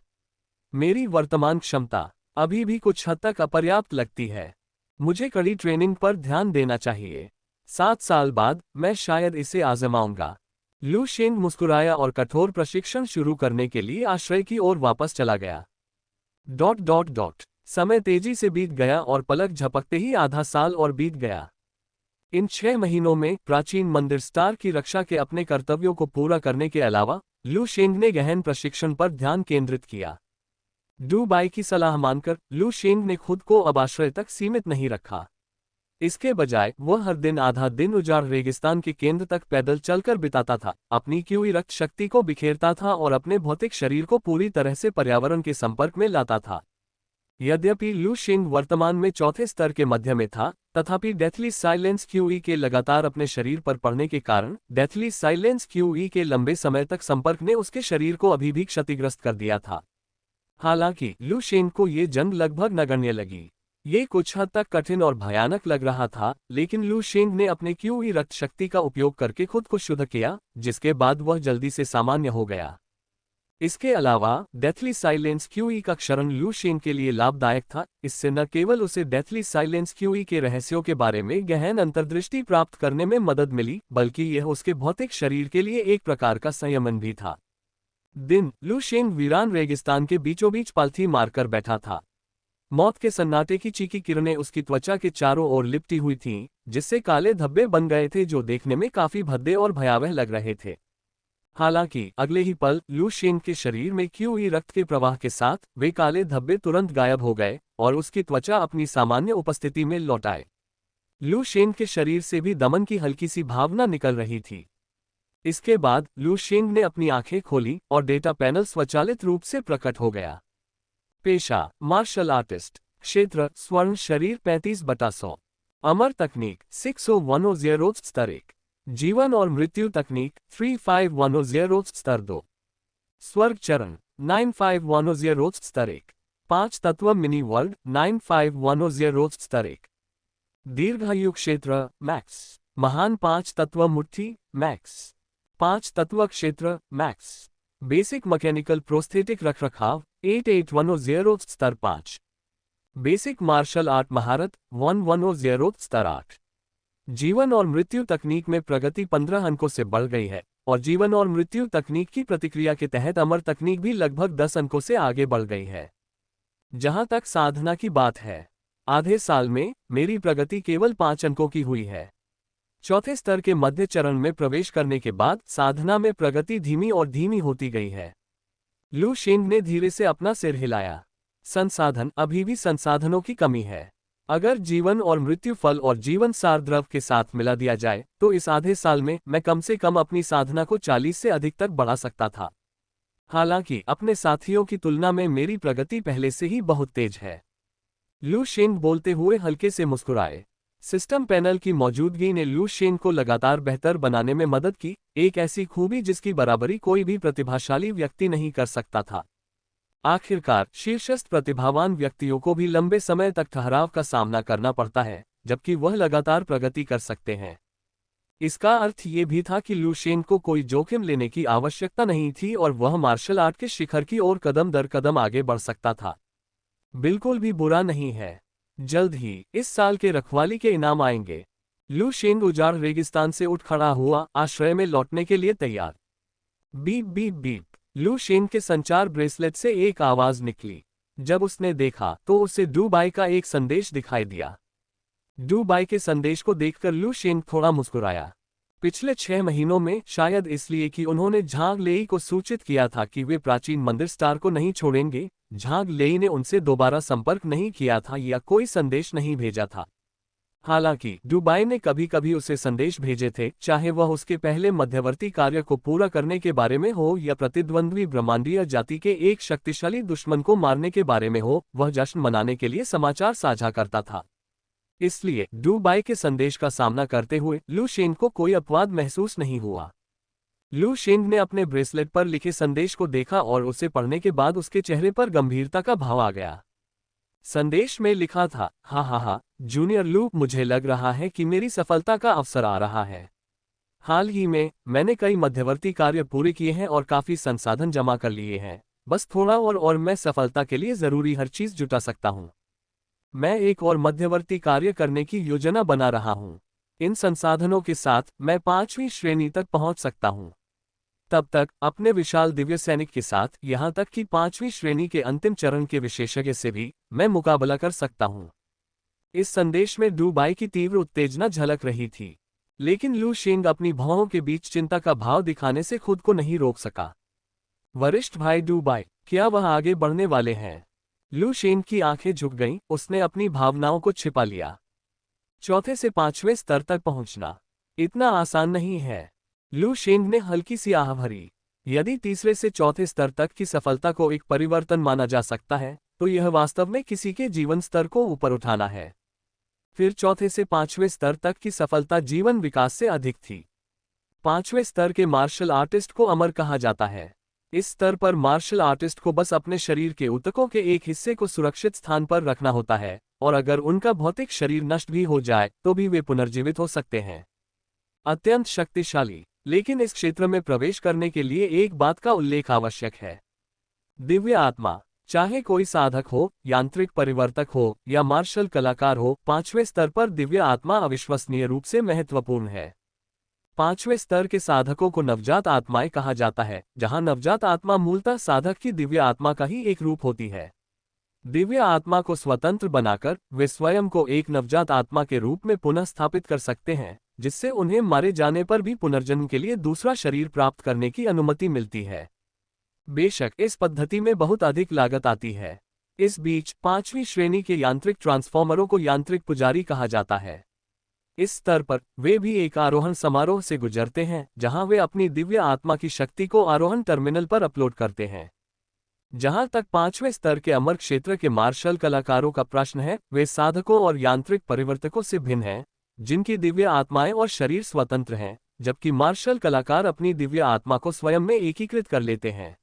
मेरी वर्तमान क्षमता अभी भी कुछ हद तक अपर्याप्त लगती है। मुझे कड़ी ट्रेनिंग पर ध्यान देना चाहिए। 7 साल बाद मैं शायद इसे आजमाऊंगा। लू शेंग मुस्कुराया और कठोर प्रशिक्षण शुरू करने के लिए आश्रय की ओर वापस चला गया। ... समय तेजी से बीत गया और पलक झपकते ही आधा साल और बीत गया। इन 6 महीनों में प्राचीन मंदिर स्टार की रक्षा के अपने कर्तव्यों को पूरा करने के अलावा लू शेंग ने गहन प्रशिक्षण पर ध्यान केंद्रित किया। डू बाई की सलाह मानकर लू शेंग ने खुद को अब आश्रय तक सीमित नहीं रखा। इसके बजाय वह हर दिन आधा दिन उजाड़ रेगिस्तान के केंद्र तक पैदल चलकर बिताता था, अपनी क्यूई रक्त शक्ति को बिखेरता था और अपने भौतिक शरीर को पूरी तरह से पर्यावरण के संपर्क में लाता था। यद्यपि लू शिंग वर्तमान में चौथे स्तर के मध्य में था, तथापि डेथली साइलेंस क्यूई के लगातार अपने शरीर पर पड़ने के कारण डेथली साइलेंस क्यूई के लंबे समय तक संपर्क ने उसके शरीर को अभी भी क्षतिग्रस्त कर दिया था। हालांकि लू शिंग को ये जंग लगभग नगण्य लगी। ये कुछ हद तक कठिन और भयानक लग रहा था, लेकिन लू शिंग ने अपने क्यूई रक्त शक्ति का उपयोग करके खुद को शुद्ध किया, जिसके बाद वह जल्दी से सामान्य हो गया। इसके अलावा डेथली साइलेंस क्यूई का क्षरण लू शिंग के लिए लाभदायक था। इससे न केवल उसे डेथली साइलेंस क्यूई के रहस्यों के बारे में गहन अंतर्दृष्टि प्राप्त करने में मदद मिली, बल्कि यह उसके भौतिक शरीर के लिए एक प्रकार का संयमन भी था। दिन लू शिंग वीरान रेगिस्तान के बीचों बीच पालथी मारकर बैठा था। मौत के सन्नाटे की चीखी किरणें उसकी त्वचा के चारों ओर लिपटी हुई थीं, जिससे काले धब्बे बन गए थे जो देखने में काफी भद्दे और भयावह लग रहे थे। हालांकि अगले ही पल लू शिंग के शरीर में क्यूई रक्त के प्रवाह के साथ वे काले धब्बे तुरंत गायब हो गए और उसकी त्वचा अपनी सामान्य उपस्थिति में लौट आए। लू शिंग के शरीर से भी दमन की हल्की सी भावना निकल रही थी। इसके बाद लू शिंग ने अपनी आंखें खोली और डेटा पैनल स्वचालित रूप से प्रकट हो गया। पेशा मार्शल आर्टिस्ट, क्षेत्र स्वर्ण शरीर 35/100, अमर तकनीक 6110 स्तर 1, जीवन और मृत्यु तकनीक 3510 स्तर 2, स्वर्ग चरण 9510 स्तर 1, 5 तत्व मिनी वर्ल्ड 9510 स्तर 1, दीर्घायु क्षेत्र मैक्स, महान 5 तत्व मुट्ठी मैक्स, 5 तत्व क्षेत्र मैक्स, बेसिक मैकेनिकल प्रोस्थेटिक रखरखाव 8810 स्तर 5, बेसिक मार्शल आर्ट महारत 1110 स्तर 8, जीवन और मृत्यु तकनीक में प्रगति 15 अंकों से बढ़ गई है और जीवन और मृत्यु तकनीक की प्रतिक्रिया के तहत अमर तकनीक भी लगभग 10 अंकों से आगे बढ़ गई है। जहां तक साधना की बात है, आधे साल में मेरी प्रगति केवल 5 अंकों की हुई है। चौथे स्तर के मध्य चरण में प्रवेश करने के बाद साधना में प्रगति धीमी और धीमी होती गई है। लू शिंग ने धीरे से अपना सिर हिलाया। संसाधन, अभी भी संसाधनों की कमी है। अगर जीवन और मृत्यु फल और जीवन सार द्रव के साथ मिला दिया जाए तो इस आधे साल में मैं कम से कम अपनी साधना को 40 से अधिक तक बढ़ा सकता था। हालांकि अपने साथियों की तुलना में मेरी प्रगति पहले से ही बहुत तेज है। लू शिंग बोलते हुए हल्के से मुस्कुराए। सिस्टम पैनल की मौजूदगी ने लू शिंग को लगातार बेहतर बनाने में मदद की, एक ऐसी खूबी जिसकी बराबरी कोई भी प्रतिभाशाली व्यक्ति नहीं कर सकता था। आखिरकार शीर्षस्थ प्रतिभावान व्यक्तियों को भी लंबे समय तक ठहराव का सामना करना पड़ता है, जबकि वह लगातार प्रगति कर सकते हैं। इसका अर्थ ये भी था कि लू शिंग को कोई जोखिम लेने की आवश्यकता नहीं थी और वह मार्शल आर्ट के शिखर की ओर कदम दर कदम आगे बढ़ सकता था। बिल्कुल भी बुरा नहीं है। जल्द ही इस साल के रखवाली के इनाम आएंगे। लू शिंग उजाड़ रेगिस्तान से उठ खड़ा हुआ, आश्रय में लौटने के लिए तैयार। Beep beep beep. लू शिंग के संचार ब्रेसलेट से एक आवाज निकली। जब उसने देखा तो उसे डुबाई का एक संदेश दिखाई दिया। डुबाई के संदेश को देखकर लू शिंग थोड़ा मुस्कुराया। पिछले 6 महीनों में, शायद इसलिए कि उन्होंने झांग लेई को सूचित किया था कि वे प्राचीन मंदिर स्टार को नहीं छोड़ेंगे, झांग लेई ने उनसे दोबारा संपर्क नहीं किया था या कोई संदेश नहीं भेजा था। हालांकि डुबाई ने कभी कभी उसे संदेश भेजे थे, चाहे वह उसके पहले मध्यवर्ती कार्य को पूरा करने के बारे में हो या प्रतिद्वंद्वी ब्रह्मांडीय जाति के एक शक्तिशाली दुश्मन को मारने के बारे में हो, वह जश्न मनाने के लिए समाचार साझा करता था। इसलिए डुबाई के संदेश का सामना करते हुए लू शिंग को कोई अपवाद महसूस नहीं हुआ। लू शिंग ने अपने ब्रेसलेट पर लिखे संदेश को देखा और उसे पढ़ने के बाद उसके चेहरे पर गंभीरता का भाव आ गया। संदेश में लिखा था, हा, जूनियर लू, मुझे लग रहा है कि मेरी सफलता का अवसर आ रहा है। हाल ही में मैंने कई मध्यवर्ती कार्य पूरे किए हैं और काफी संसाधन जमा कर लिए हैं। बस थोड़ा और मैं सफलता के लिए जरूरी हर चीज जुटा सकता हूँ। मैं एक और मध्यवर्ती कार्य करने की योजना बना रहा हूँ। इन संसाधनों के साथ मैं 5वीं श्रेणी तक पहुँच सकता हूँ। तब तक अपने विशाल दिव्य सैनिक के साथ, यहाँ तक कि 5वीं श्रेणी के अंतिम चरण के विशेषज्ञ से भी मैं मुकाबला कर सकता हूँ। इस संदेश में डुबाई की तीव्र उत्तेजना झलक रही थी, लेकिन लू शिंग अपनी भौहों के बीच चिंता का भाव दिखाने से खुद को नहीं रोक सका। वरिष्ठ भाई डुबाई, क्या वह आगे बढ़ने वाले हैं? लू शिंग की आंखें झुक गईं, उसने अपनी भावनाओं को छिपा लिया। चौथे से पांचवें स्तर तक पहुंचना इतना आसान नहीं है। लू शेंग ने हल्की सी आह भरी। यदि तीसरे से चौथे स्तर तक की सफलता को एक परिवर्तन माना जा सकता है, तो यह वास्तव में किसी के जीवन स्तर को ऊपर उठाना है। फिर चौथे से पांचवें स्तर तक की सफलता जीवन विकास से अधिक थी। पांचवें स्तर के मार्शल आर्टिस्ट को अमर कहा जाता है। इस स्तर पर मार्शल आर्टिस्ट को बस अपने शरीर के ऊतकों के एक हिस्से को सुरक्षित स्थान पर रखना होता है, और अगर उनका भौतिक शरीर नष्ट भी हो जाए तो भी वे पुनर्जीवित हो सकते हैं। अत्यंत शक्तिशाली। लेकिन इस क्षेत्र में प्रवेश करने के लिए एक बात का उल्लेख आवश्यक है। दिव्य आत्मा। चाहे कोई साधक हो, यांत्रिक परिवर्तक हो या मार्शल कलाकार हो, पांचवें स्तर पर दिव्य आत्मा अविश्वसनीय रूप से महत्वपूर्ण है। पांचवें स्तर के साधकों को नवजात आत्माएं कहा जाता है, जहां नवजात आत्मा मूलतः साधक की दिव्य आत्मा का ही एक रूप होती है। दिव्य आत्मा को स्वतंत्र बनाकर वे स्वयं को एक नवजात आत्मा के रूप में पुनः स्थापित कर सकते हैं, जिससे उन्हें मारे जाने पर भी पुनर्जन्म के लिए दूसरा शरीर प्राप्त करने की अनुमति मिलती है। बेशक इस पद्धति में बहुत अधिक लागत आती है। इस बीच पांचवी श्रेणी के यांत्रिक ट्रांसफॉर्मरों को यांत्रिक पुजारी कहा जाता है। इस स्तर पर वे भी एक आरोहण समारोह से गुजरते हैं, जहां वे अपनी दिव्य आत्मा की शक्ति को आरोहण टर्मिनल पर अपलोड करते हैं। जहां तक पांचवें स्तर के अमर क्षेत्र के मार्शल कलाकारों का प्रश्न है, वे साधकों और यांत्रिक परिवर्तकों से भिन्न हैं, जिनकी दिव्य आत्माएं और शरीर स्वतंत्र हैं, जबकि मार्शल कलाकार अपनी दिव्य आत्मा को स्वयं में एकीकृत कर लेते हैं।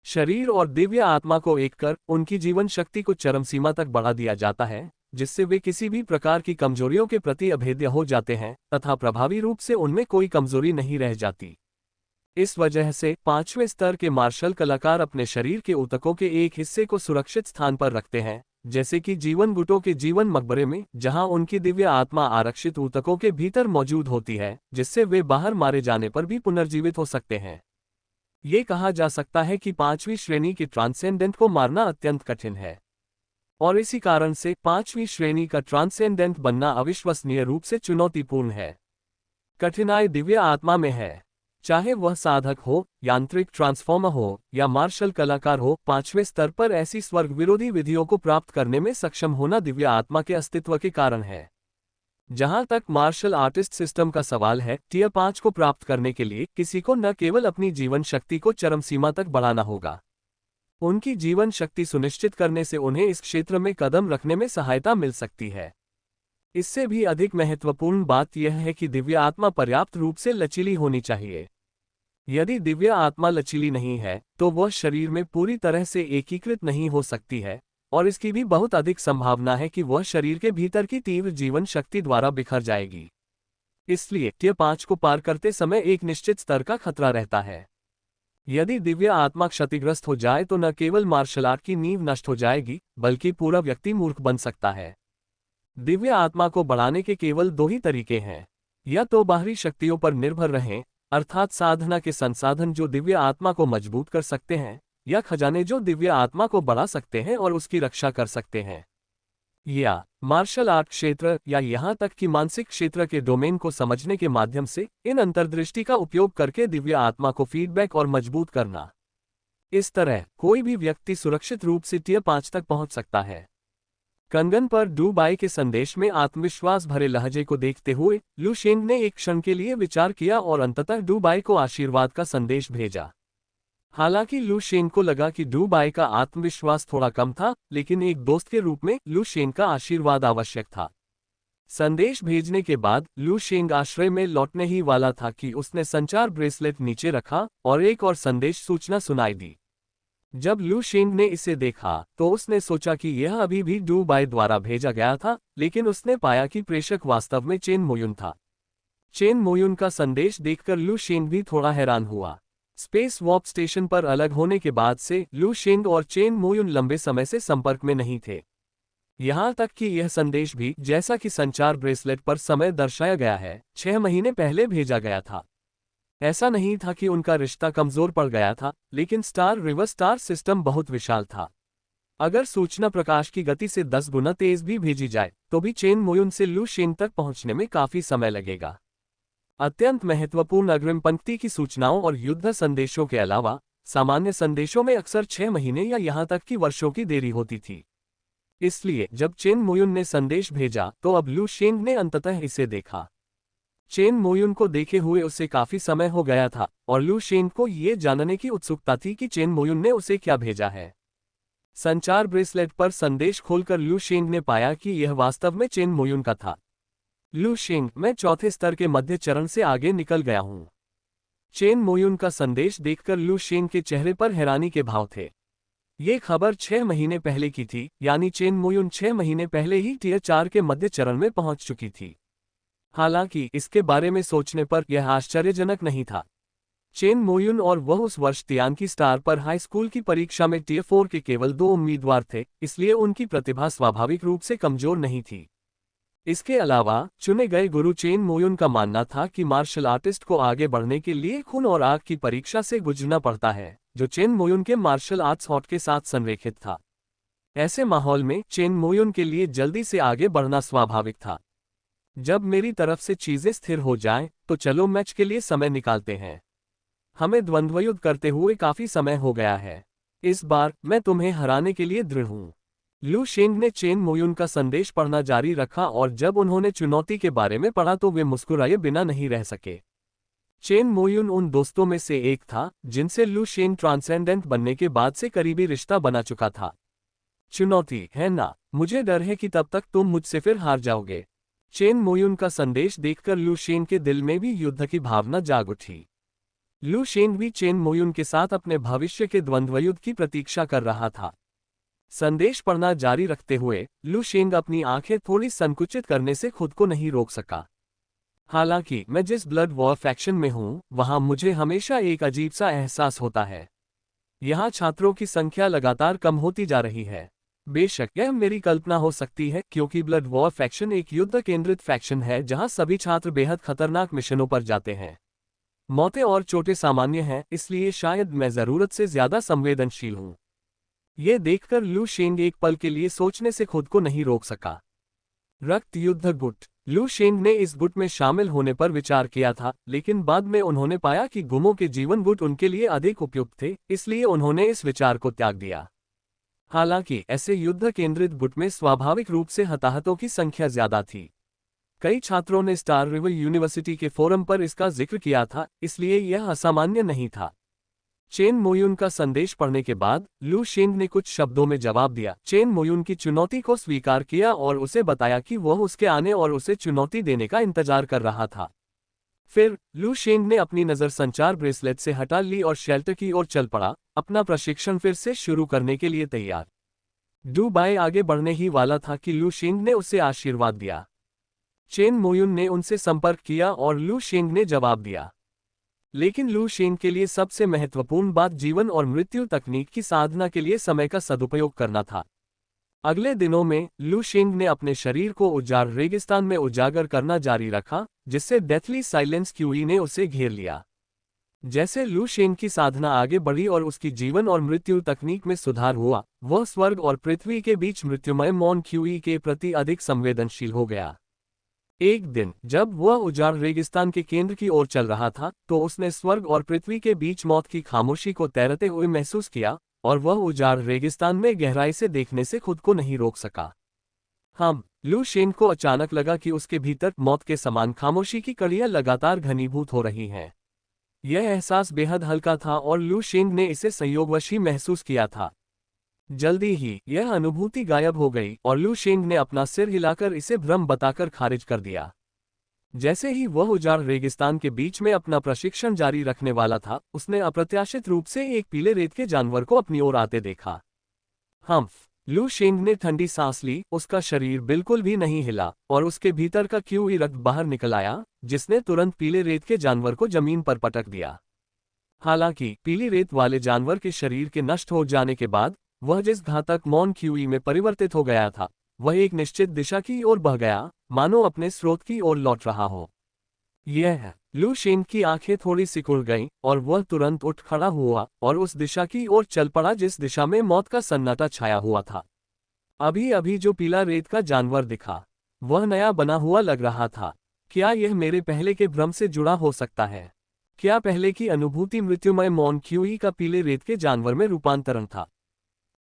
शरीर और दिव्य आत्मा को एक कर उनकी जीवन शक्ति को चरम सीमा तक बढ़ा दिया जाता है, जिससे वे किसी भी प्रकार की कमजोरियों के प्रति अभेद्य हो जाते हैं तथा प्रभावी रूप से उनमें कोई कमजोरी नहीं रह जाती। इस वजह से पांचवें स्तर के मार्शल कलाकार अपने शरीर के ऊतकों के एक हिस्से को सुरक्षित स्थान पर रखते हैं, जैसे कि जीवन गुटों के जीवन मकबरे में, जहां उनकी दिव्य आत्मा आरक्षित ऊतकों के भीतर मौजूद होती है, जिससे वे बाहर मारे जाने पर भी पुनर्जीवित हो सकते हैं। ये कहा जा सकता है कि पांचवी श्रेणी के ट्रांसेंडेंट को मारना अत्यंत कठिन है, और इसी कारण से पांचवी श्रेणी का ट्रांसेंडेंट बनना अविश्वसनीय रूप से चुनौतीपूर्ण है। कठिनाई दिव्य आत्मा में है। चाहे वह साधक हो, यांत्रिक ट्रांसफॉर्मर हो या मार्शल कलाकार हो, पांचवें स्तर पर ऐसी स्वर्ग विरोधी विधियों को प्राप्त करने में सक्षम होना दिव्य आत्मा के अस्तित्व के कारण है। जहां तक मार्शल आर्टिस्ट सिस्टम का सवाल है, टियर 5 को प्राप्त करने के लिए किसी को न केवल अपनी जीवन शक्ति को चरम सीमा तक बढ़ाना होगा, उनकी जीवन शक्ति सुनिश्चित करने से उन्हें इस क्षेत्र में कदम रखने में सहायता मिल सकती है। इससे भी अधिक महत्वपूर्ण बात यह है कि दिव्य आत्मा पर्याप्त रूप से लचीली होनी चाहिए। यदि दिव्य आत्मा लचीली नहीं है, तो वह शरीर में पूरी तरह से एकीकृत नहीं हो सकती है, और इसकी भी बहुत अधिक संभावना है कि वह शरीर के भीतर की तीव्र जीवन शक्ति द्वारा बिखर जाएगी। इसलिए टियर 5 को पार करते समय एक निश्चित स्तर का खतरा रहता है। यदि दिव्य आत्मा क्षतिग्रस्त हो जाए तो न केवल मार्शल आर्ट की नींव नष्ट हो जाएगी, बल्कि पूरा व्यक्ति मूर्ख बन सकता है। दिव्य आत्मा को बढ़ाने के केवल दो ही तरीके हैं, या तो बाहरी शक्तियों पर निर्भर रहें, अर्थात साधना के संसाधन जो दिव्य आत्मा को मजबूत कर सकते हैं, या खजाने जो दिव्य आत्मा को बढ़ा सकते हैं और उसकी रक्षा कर सकते हैं। या मार्शल आर्ट क्षेत्र या यहां तक कि मानसिक क्षेत्र के डोमेन को समझने के माध्यम से इन अंतर्दृष्टि का उपयोग करके दिव्य आत्मा को फीडबैक और मजबूत करना। इस तरह कोई भी व्यक्ति सुरक्षित रूप से टियर 5 तक पहुंच सकता है। कंगन पर डू बाई के संदेश में आत्मविश्वास भरे लहजे को देखते हुए लू शेंग ने एक क्षण के लिए विचार किया और अंततः डू बाई को आशीर्वाद का संदेश भेजा। हालांकि लू शेंग को लगा कि डू बाई का आत्मविश्वास थोड़ा कम था, लेकिन एक दोस्त के रूप में लू शेंग का आशीर्वाद आवश्यक था। संदेश भेजने के बाद लू शेंग आश्रय में लौटने ही वाला था कि उसने संचार ब्रेसलेट नीचे रखा और एक और संदेश सूचना सुनाई दी। जब लू शेंग ने इसे देखा तो उसने सोचा कि यह अभी भी डू बाई द्वारा भेजा गया था, लेकिन उसने पाया कि प्रेषक वास्तव में चेन मोयुन था। चेन मोयुन का संदेश देखकर लू शेंग भी थोड़ा हैरान हुआ। स्पेस वॉर्प स्टेशन पर अलग होने के बाद से लू शेंग और चेन मोयुन लंबे समय से संपर्क में नहीं थे। यहां तक कि यह संदेश भी, जैसा कि संचार ब्रेसलेट पर समय दर्शाया गया है, 6 महीने पहले भेजा गया था। ऐसा नहीं था कि उनका रिश्ता कमजोर पड़ गया था, लेकिन स्टार रिवर स्टार सिस्टम बहुत विशाल था। अगर सूचना प्रकाश की गति से 10 गुना तेज भी भेजी जाए तो भी चेन मोयुन से लू शेंग तक पहुंचने में काफी समय लगेगा। अत्यंत महत्वपूर्ण अग्रिम पंक्ति की सूचनाओं और युद्ध संदेशों के अलावा सामान्य संदेशों में अक्सर 6 महीने या यहां तक कि वर्षों की देरी होती थी। इसलिए जब चेन मोयुन ने संदेश भेजा तो अब लू शेंग ने अंततः इसे देखा। चेन मोयुन को देखे हुए उसे काफी समय हो गया था और लू शेंग को ये जानने की उत्सुकता थी कि चेन मोयुन ने उसे क्या भेजा है। संचार ब्रेसलेट पर संदेश खोलकर लू शेंग ने पाया कि यह वास्तव में चेन मोयुन का था। लू शेंग, मैं चौथे स्तर के मध्य चरण से आगे निकल गया हूं। चेन मोयुन का संदेश देखकर लू शेंग के चेहरे पर हैरानी के भाव थे। ये खबर 6 महीने पहले की थी, यानी चेन मोयुन 6 महीने पहले ही टियर 4 के मध्य चरण में पहुंच चुकी थी। हालांकि इसके बारे में सोचने पर यह आश्चर्यजनक नहीं था। चेन मोयुन और वह उस वर्ष तियानकी स्टार पर हाई स्कूल की परीक्षा में टियर 4 के केवल 2 उम्मीदवार थे, इसलिए उनकी प्रतिभा स्वाभाविक रूप से कमजोर नहीं थी। इसके अलावा चुने गए गुरु चेन मोयुन का मानना था कि मार्शल आर्टिस्ट को आगे बढ़ने के लिए खून और आग की परीक्षा से गुजरना पड़ता है, जो चेन मोयुन के मार्शल आर्ट्स हॉट के साथ संरेखित था। ऐसे माहौल में चेन मोयुन के लिए जल्दी से आगे बढ़ना स्वाभाविक था। जब मेरी तरफ से चीजें स्थिर हो जाएं, तो चलो मैच के लिए समय निकालते हैं। हमें द्वंद्वयुद्ध करते हुए काफी समय हो गया है। इस बार मैं तुम्हें हराने के लिए दृढ़ हूं। लू शेंग ने चेन मोयुन का संदेश पढ़ना जारी रखा और जब उन्होंने चुनौती के बारे में पढ़ा तो वे मुस्कुराए बिना नहीं रह सके। चेन मोयुन उन दोस्तों में से एक था जिनसे लू शेंग ट्रांसेंडेंट बनने के बाद से करीबी रिश्ता बना चुका था। चुनौती है ना, मुझे डर है कि तब तक तुम मुझसे फिर हार जाओगे। चेन मोयुन का संदेश देखकर लू शेंग के दिल में भी युद्ध की भावना जाग उठी। लू शेंग भी चेन मोयुन के साथ अपने भविष्य के द्वंद्वयुद्ध की प्रतीक्षा कर रहा था। संदेश पढ़ना जारी रखते हुए लू शेंग अपनी आंखें थोड़ी संकुचित करने से खुद को नहीं रोक सका। हालांकि मैं जिस ब्लड वॉर फैक्शन में हूं, वहां मुझे हमेशा एक अजीब सा एहसास होता है। यहां छात्रों की संख्या लगातार कम होती जा रही है। बेशक यह मेरी कल्पना हो सकती है, क्योंकि ब्लड वॉर फैक्शन एक युद्ध केंद्रित फैक्शन है जहां सभी छात्र बेहद खतरनाक मिशनों पर जाते हैं। मौतें और चोटें सामान्य हैं, इसलिए शायद मैं जरूरत से ज्यादा संवेदनशील हूं। ये देखकर लू शेंग एक पल के लिए सोचने से खुद को नहीं रोक सका। रक्त युद्ध गुट। लू शेंग ने इस गुट में शामिल होने पर विचार किया था, लेकिन बाद में उन्होंने पाया कि गुमों के जीवन गुट उनके लिए अधिक उपयुक्त थे, इसलिए उन्होंने इस विचार को त्याग दिया। हालांकि ऐसे युद्ध केंद्रित गुट में स्वाभाविक रूप से हताहतों की संख्या ज्यादा थी। कई छात्रों ने स्टार रिवर यूनिवर्सिटी के फोरम पर इसका जिक्र किया था, इसलिए यह असामान्य नहीं था। चेन मोयुन का संदेश पढ़ने के बाद लू शेंग ने कुछ शब्दों में जवाब दिया। चेन मोयुन की चुनौती को स्वीकार किया और उसे बताया कि वह उसके आने और उसे चुनौती देने का इंतजार कर रहा था। फिर लू शेंग ने अपनी नज़र संचार ब्रेसलेट से हटा ली और शेल्टर की ओर चल पड़ा, अपना प्रशिक्षण फिर से शुरू करने के लिए तैयार। डू बाय आगे बढ़ने ही वाला था कि लू शेंग ने उसे आशीर्वाद दिया। चेन मोयुन ने उनसे संपर्क किया और लू शेंग ने जवाब दिया। लेकिन लू शेंग के लिए सबसे महत्वपूर्ण बात जीवन और मृत्यु तकनीक की साधना के लिए समय का सदुपयोग करना था। अगले दिनों में लू शेंग ने अपने शरीर को उजाड़ रेगिस्तान में उजागर करना जारी रखा, जिससे डेथली साइलेंस क्यूई ने उसे घेर लिया। जैसे लू शेंग की साधना आगे बढ़ी और उसकी जीवन और मृत्यु तकनीक में सुधार हुआ, वह स्वर्ग और पृथ्वी के बीच मृत्युमय मौन क्यूई के प्रति अधिक संवेदनशील हो गया। एक दिन जब वह उजाड़ रेगिस्तान के केंद्र की ओर चल रहा था, तो उसने स्वर्ग और पृथ्वी के बीच मौत की खामोशी को तैरते हुए महसूस किया और वह उजाड़ रेगिस्तान में गहराई से देखने से खुद को नहीं रोक सका। लू शेंग को अचानक लगा कि उसके भीतर मौत के समान खामोशी की कड़ियां लगातार घनीभूत हो रही हैं। यह एहसास बेहद हल्का था और लू शेंग ने इसे संयोगवश ही महसूस किया था। जल्दी ही यह अनुभूति गायब हो गई और लू शेंग ने अपना सिर हिलाकर इसे भ्रम बताकर खारिज कर दिया। जैसे ही वह उजाड़ रेगिस्तान के बीच में अपना प्रशिक्षण जारी रखने वाला था, उसने अप्रत्याशित रूप से एक पीले रेत के जानवर को अपनी ओर आते देखा। लू शेंग ने ठंडी सांस ली, उसका शरीर बिल्कुल भी नहीं हिला और उसके भीतर का क्यूई रक्त बाहर निकल आया, जिसने तुरंत पीले रेत के जानवर को जमीन पर पटक दिया। हालांकि पीली रेत वाले जानवर के शरीर के नष्ट हो जाने के बाद वह जिस घातक मौन क्यूई में परिवर्तित हो गया था, वह एक निश्चित दिशा की ओर बह गया, मानो अपने स्रोत की ओर लौट रहा हो। यह लू शेंग की आंखें थोड़ी सिकुड़ गईं और वह तुरंत उठ खड़ा हुआ और उस दिशा की ओर चल पड़ा जिस दिशा में मौत का सन्नाटा छाया हुआ था। अभी अभी जो पीला रेत का जानवर दिखा, वह नया बना हुआ लग रहा था। क्या यह मेरे पहले के भ्रम से जुड़ा हो सकता है? क्या पहले की अनुभूति मृत्युमय मौन क्यूई का पीले रेत के जानवर में रूपांतरण था?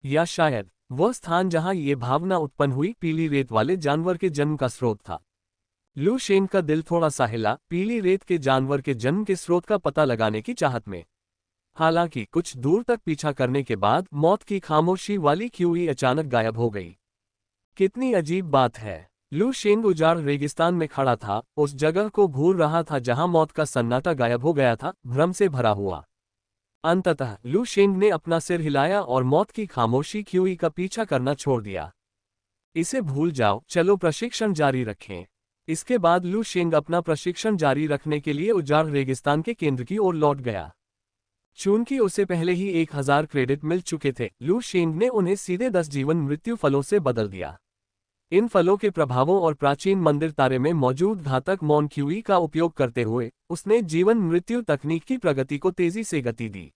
या शायद वह स्थान जहां ये भावना उत्पन्न हुई पीली रेत वाले जानवर के जन्म का स्रोत था। लू शेंग का दिल थोड़ा सा हिला, पीली रेत के जानवर के जन्म के स्रोत का पता लगाने की चाहत में। हालांकि कुछ दूर तक पीछा करने के बाद मौत की खामोशी वाली क्यूई अचानक गायब हो गई। कितनी अजीब बात है। लू शेंग उजाड़ रेगिस्तान में खड़ा था, उस जगह को भूल रहा था जहां मौत का सन्नाटा गायब हो गया था, भ्रम से भरा हुआ। अंततः लू शेंग ने अपना सिर हिलाया और मौत की खामोशी क्यूई का पीछा करना छोड़ दिया। इसे भूल जाओ, चलो प्रशिक्षण जारी रखें। इसके बाद लू शेंग अपना प्रशिक्षण जारी रखने के लिए उजाड़ रेगिस्तान के केंद्र की ओर लौट गया। चूंकि उसे पहले ही 1000 क्रेडिट मिल चुके थे, लू शेंग ने उन्हें सीधे 10 जीवन मृत्यु फलों से बदल दिया। इन फलों के प्रभावों और प्राचीन मंदिर तारे में मौजूद घातक मॉन क्यूई का उपयोग करते हुए उसने जीवन मृत्यु तकनीक की प्रगति को तेजी से गति दी।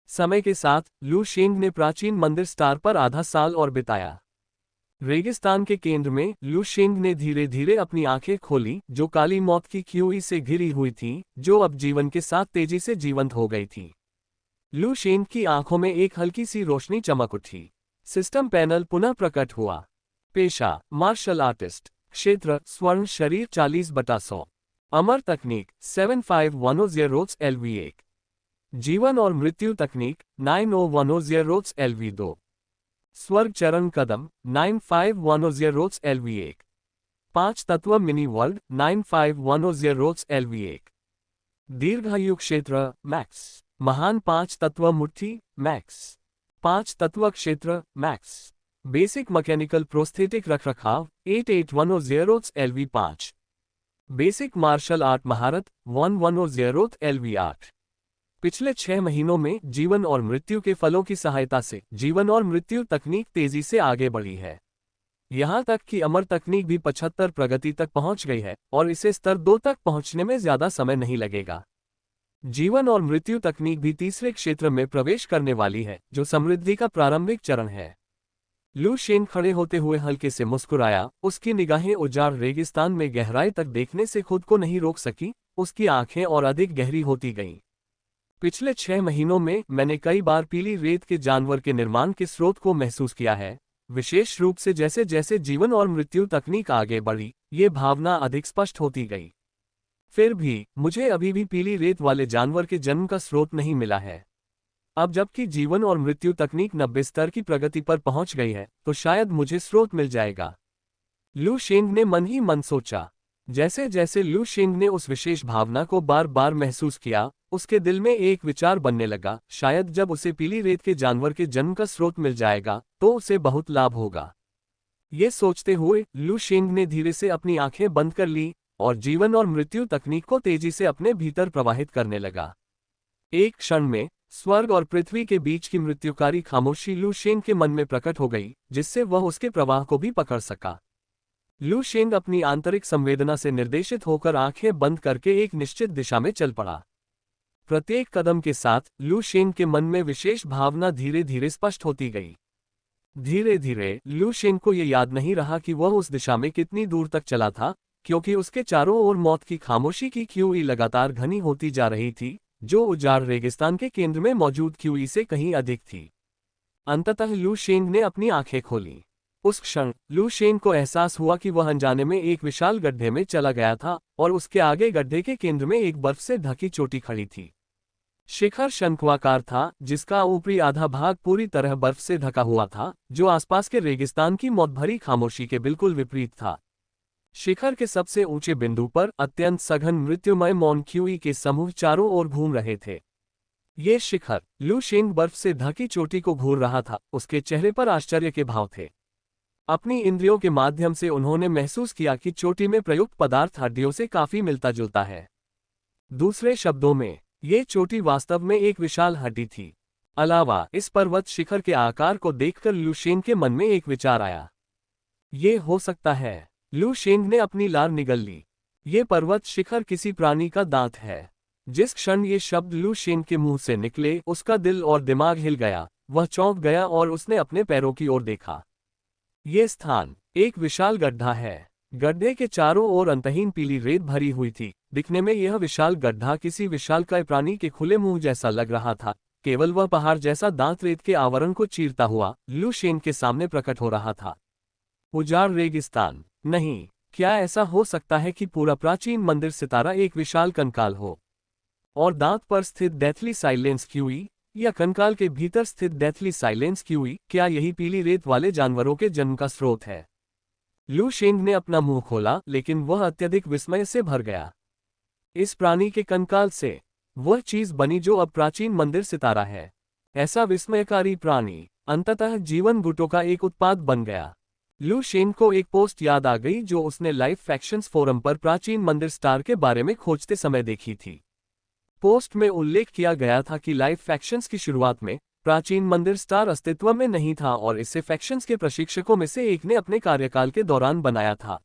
समय के साथ लू शेंग ने प्राचीन मंदिर स्टार पर आधा साल और बिताया। रेगिस्तान के केंद्र में लू शेंग ने धीरे धीरे अपनी आंखें खोली, जो काली मौत की क्यूई से घिरी हुई थी, जो अब जीवन के साथ तेजी से जीवंत हो गई थी। लू शेंग की आंखों में एक हल्की सी रोशनी चमक उठी। सिस्टम पैनल पुनः प्रकट हुआ। पेशा मार्शल आर्टिस्ट, क्षेत्र स्वर्ण शरीर 40/100, अमर तकनीक 7510 रोड्स LV1, जीवन और मृत्यु तकनीक 90110 रोड्स LV2, स्वर्ग चरण कदम 9510 रोड्स LV1, 5 तत्व मिनी वर्ल्ड 9510 रोड्स LV1, दीर्घायु क्षेत्र मैक्स, महान 5 तत्व मुट्ठी मैक्स, 5 तत्व क्षेत्र मैक्स, बेसिक मैकेनिकल प्रोस्थेटिक रखरखाव 8810 roads LV5, basic martial art महारत 1110 रोड्स LV8। पिछले 6 महीनों में जीवन और मृत्यु के फलों की सहायता से जीवन और मृत्यु तकनीक तेजी से आगे बढ़ी है। यहां तक कि अमर तकनीक भी 75 प्रगति तक पहुंच गई है और इसे स्तर 2 तक पहुंचने में ज्यादा समय नहीं लगेगा। जीवन और मृत्यु तकनीक भी तीसरे क्षेत्र में प्रवेश करने वाली है, जो समृद्धि का प्रारंभिक चरण है। लू शेंग खड़े होते हुए हल्के से मुस्कुराया, उसकी निगाहें उजाड़ रेगिस्तान में गहराई तक देखने से खुद को नहीं रोक सकी, उसकी आंखें और अधिक गहरी होती गईं। पिछले 6 महीनों में मैंने कई बार पीली रेत के जानवर के निर्माण के स्रोत को महसूस किया है, विशेष रूप से जैसे जैसे जीवन और मृत्यु तकनीक आगे बढ़ी, ये भावना अधिक स्पष्ट होती गई। फिर भी मुझे अभी भी पीली रेत वाले जानवर के जन्म का स्रोत नहीं मिला है। अब जबकि जीवन और मृत्यु तकनीक 90 स्तर की प्रगति पर पहुंच गई है, तो शायद मुझे स्रोत मिल जाएगा। लू शेंग ने मन ही मन सोचा। जैसे जैसे लू शेंग ने उस विशेष भावना को बार बार महसूस किया, उसके दिल में एक विचार बनने लगा, शायद जब उसे पीली रेत के जानवर के जन्म का स्रोत मिल जाएगा, तो उसे बहुत लाभ होगा। ये सोचते हुए लू शेंग ने धीरे से अपनी आंखें बंद कर ली और जीवन और मृत्यु तकनीक को तेजी से अपने भीतर प्रवाहित करने लगा। एक क्षण में स्वर्ग और पृथ्वी के बीच की मृत्युकारी खामोशी लू शेंग के मन में प्रकट हो गई, जिससे वह उसके प्रवाह को भी पकड़ सका। लू शेंग अपनी आंतरिक संवेदना से निर्देशित होकर आंखें बंद करके एक निश्चित दिशा में चल पड़ा। प्रत्येक कदम के साथ लू शेंग के मन में विशेष भावना धीरे धीरे स्पष्ट होती गई। धीरे धीरे लू शेंग को यह याद नहीं रहा कि वह उस दिशा में कितनी दूर तक चला था, क्योंकि उसके चारों ओर मौत की खामोशी की क्यूई लगातार घनी होती जा रही थी, जो उजाड़ रेगिस्तान के केंद्र में मौजूद क्यूई से कहीं अधिक थी। अंततः लू शेंग ने अपनी आंखें खोली। उस क्षण लू शेंग को एहसास हुआ कि वह अनजाने में एक विशाल गड्ढे में चला गया था और उसके आगे गड्ढे के केंद्र में एक बर्फ से ढकी चोटी खड़ी थी। शिखर शंक्वाकार था, जिसका ऊपरी आधा भाग पूरी तरह बर्फ से ढका हुआ था, जो आसपास के रेगिस्तान की मौतभरी खामोशी के बिल्कुल विपरीत था। शिखर के सबसे ऊंचे बिंदु पर अत्यंत सघन मृत्युमय मॉन क्यूई के समूह चारों ओर घूम रहे थे। ये शिखर लू शेंग बर्फ से ढकी चोटी को घूर रहा था, उसके चेहरे पर आश्चर्य के भाव थे। अपनी इंद्रियों के माध्यम से उन्होंने महसूस किया कि चोटी में प्रयुक्त पदार्थ हड्डियों से काफी मिलता जुलता है। दूसरे शब्दों में, ये चोटी वास्तव में एक विशाल हड्डी थी। अलावा इस पर्वत शिखर के आकार को देखकर लू शेंग के मन में एक विचार आया। ये हो सकता है। लू शेंग ने अपनी लार निगल ली। ये पर्वत शिखर किसी प्राणी का दांत है। जिस क्षण ये शब्द लू शेंग के मुंह से निकले, उसका दिल और दिमाग हिल गया। वह चौंक गया और उसने अपने पैरों की ओर देखा। ये स्थान एक विशाल गड्ढा है। गड्ढे के चारों ओर अंतहीन पीली रेत भरी हुई थी। दिखने में यह विशाल गड्ढा किसी विशालकाय प्राणी के खुले मुंह जैसा लग रहा था, केवल वह पहाड़ जैसा दांत रेत के आवरण को चीरता हुआ लू शेंग के सामने प्रकट हो रहा था। उजाड़ रेगिस्तान। नहीं, क्या ऐसा हो सकता है कि पूरा प्राचीन मंदिर सितारा एक विशाल कंकाल हो? और दांत पर स्थित डेथली साइलेंस क्यूई, या कंकाल के भीतर स्थित डेथली साइलेंस क्यूई, क्या यही पीली रेत वाले जानवरों के जन्म का स्रोत है? लू शेंग ने अपना मुंह खोला, लेकिन वह अत्यधिक विस्मय से भर गया। इस प्राणी के कंकाल से वह चीज बनी जो अब प्राचीन मंदिर सितारा है। ऐसा विस्मयकारी प्राणी अंततः जीवन गुटों का एक उत्पाद बन गया। लू शेंग को एक पोस्ट याद आ गई जो उसने लाइफ फैक्शंस फोरम पर प्राचीन मंदिर स्टार के बारे में खोजते समय देखी थी। पोस्ट में उल्लेख किया गया था कि लाइफ फैक्शंस की शुरुआत में प्राचीन मंदिर स्टार अस्तित्व में नहीं था और इसे फैक्शंस के प्रशिक्षकों में से एक ने अपने कार्यकाल के दौरान बनाया था।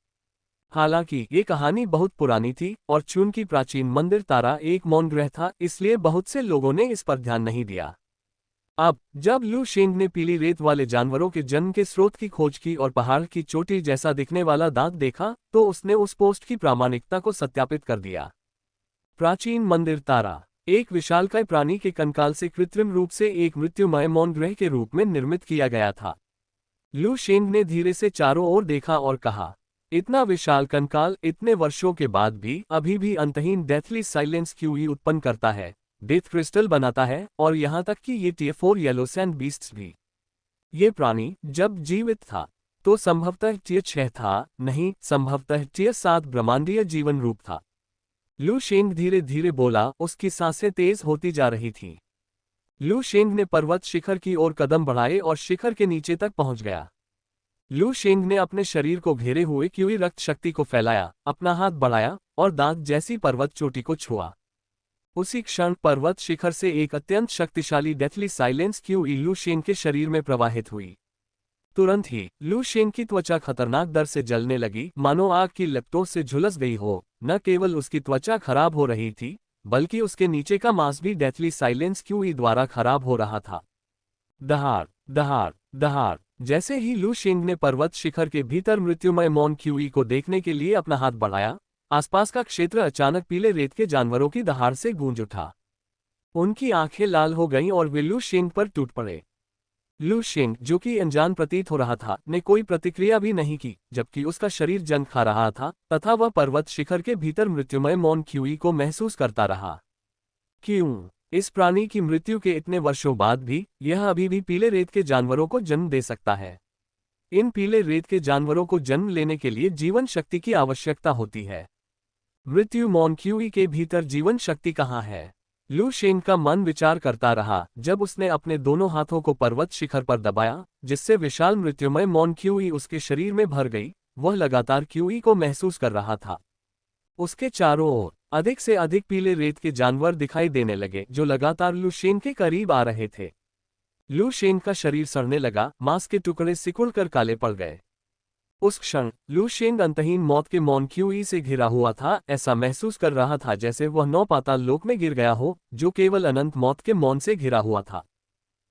हालांकि ये कहानी बहुत पुरानी थी और चूंकि प्राचीन मंदिर तारा एक मौन ग्रह था, इसलिए बहुत से लोगों ने इस पर ध्यान नहीं दिया। अब जब लू शेंग ने पीली रेत वाले जानवरों के जन्म के स्रोत की खोज की और पहाड़ की चोटी जैसा दिखने वाला दांत देखा, तो उसने उस पोस्ट की प्रामाणिकता को सत्यापित कर दिया। प्राचीन मंदिर तारा एक विशालकाय प्राणी के कंकाल से कृत्रिम रूप से एक मृत्युमय मौन ग्रह के रूप में निर्मित किया गया था। लू शेंग ने धीरे से चारों ओर देखा और कहा, इतना विशाल कंकाल इतने वर्षों के बाद भी अभी भी अंतहीन डेथली साइलेंस क्यूई उत्पन्न करता है, डेथ क्रिस्टल बनाता है, और यहाँ तक कि ये टियर 4 येलो सैंड बीस्ट्स भी। ये प्राणी जब जीवित था तो संभवतः टियर 6 था, नहीं, संभवतः टियर 7 ब्रह्मांडीय जीवन रूप था। लू शेंग धीरे धीरे बोला, उसकी सांसें तेज होती जा रही थीं। लू शेंग ने पर्वत शिखर की ओर कदम बढ़ाए और शिखर के नीचे तक पहुंच गया। लू शेंग ने अपने शरीर को घेरे हुए क्यूई रक्त शक्ति को फैलाया, अपना हाथ बढ़ाया और दांत जैसी पर्वत चोटी को छुआ। उसी क्षण पर्वत शिखर से एक अत्यंत शक्तिशाली डेथली साइलेंस क्यूई लू शेंग के शरीर में प्रवाहित हुई। तुरंत ही लू शेंग की त्वचा खतरनाक दर से जलने लगी, मानो आग की लपटों से झुलस गई हो। न केवल उसकी त्वचा खराब हो रही थी, बल्कि उसके नीचे का मांस भी डेथली साइलेंस क्यूई द्वारा खराब हो रहा था। दहाड़ दहाड़ दहाड़। जैसे ही लू शेंग ने पर्वत शिखर के भीतर मृत्युमय मौन क्यूई को देखने के लिए अपना हाथ बढ़ाया, आसपास का क्षेत्र अचानक पीले रेत के जानवरों की दहाड़ से गूंज उठा। उनकी आंखें लाल हो गईं और वे लू शेंग पर टूट पड़े। लू शेंग, जो कि अनजान प्रतीत हो रहा था, ने कोई प्रतिक्रिया भी नहीं की, जबकि उसका शरीर जंग खा रहा था, तथा वह पर्वत शिखर के भीतर मृत्युमय मौन क्यूई को महसूस करता रहा। क्यों? इस प्राणी की मृत्यु के इतने वर्षों बाद भी यह अभी भी पीले रेत के जानवरों को जन्म दे सकता है। इन पीले रेत के जानवरों को जन्म लेने के लिए जीवन शक्ति की आवश्यकता होती है। मृत्यु मौन क्यूई के भीतर जीवन शक्ति कहाँ है? लू शेंग का मन विचार करता रहा जब उसने अपने दोनों हाथों को पर्वत शिखर पर दबाया, जिससे विशाल मृत्युमय मौन क्यूई उसके शरीर में भर गई। वह लगातार क्यूई को महसूस कर रहा था। उसके चारों ओर अधिक से अधिक पीले रेत के जानवर दिखाई देने लगे, जो लगातार लू शेंग के करीब आ रहे थे। लू शेंग का शरीर सड़ने लगा, मांस के टुकड़े सिकुड़कर काले पड़ गए। उस क्षण लू शेंग अंतहीन मौत के मौन क्यूई से घिरा हुआ था, ऐसा महसूस कर रहा था जैसे वह 9 पाताल लोक में गिर गया हो, जो केवल अनंत मौत के मौन से घिरा हुआ था।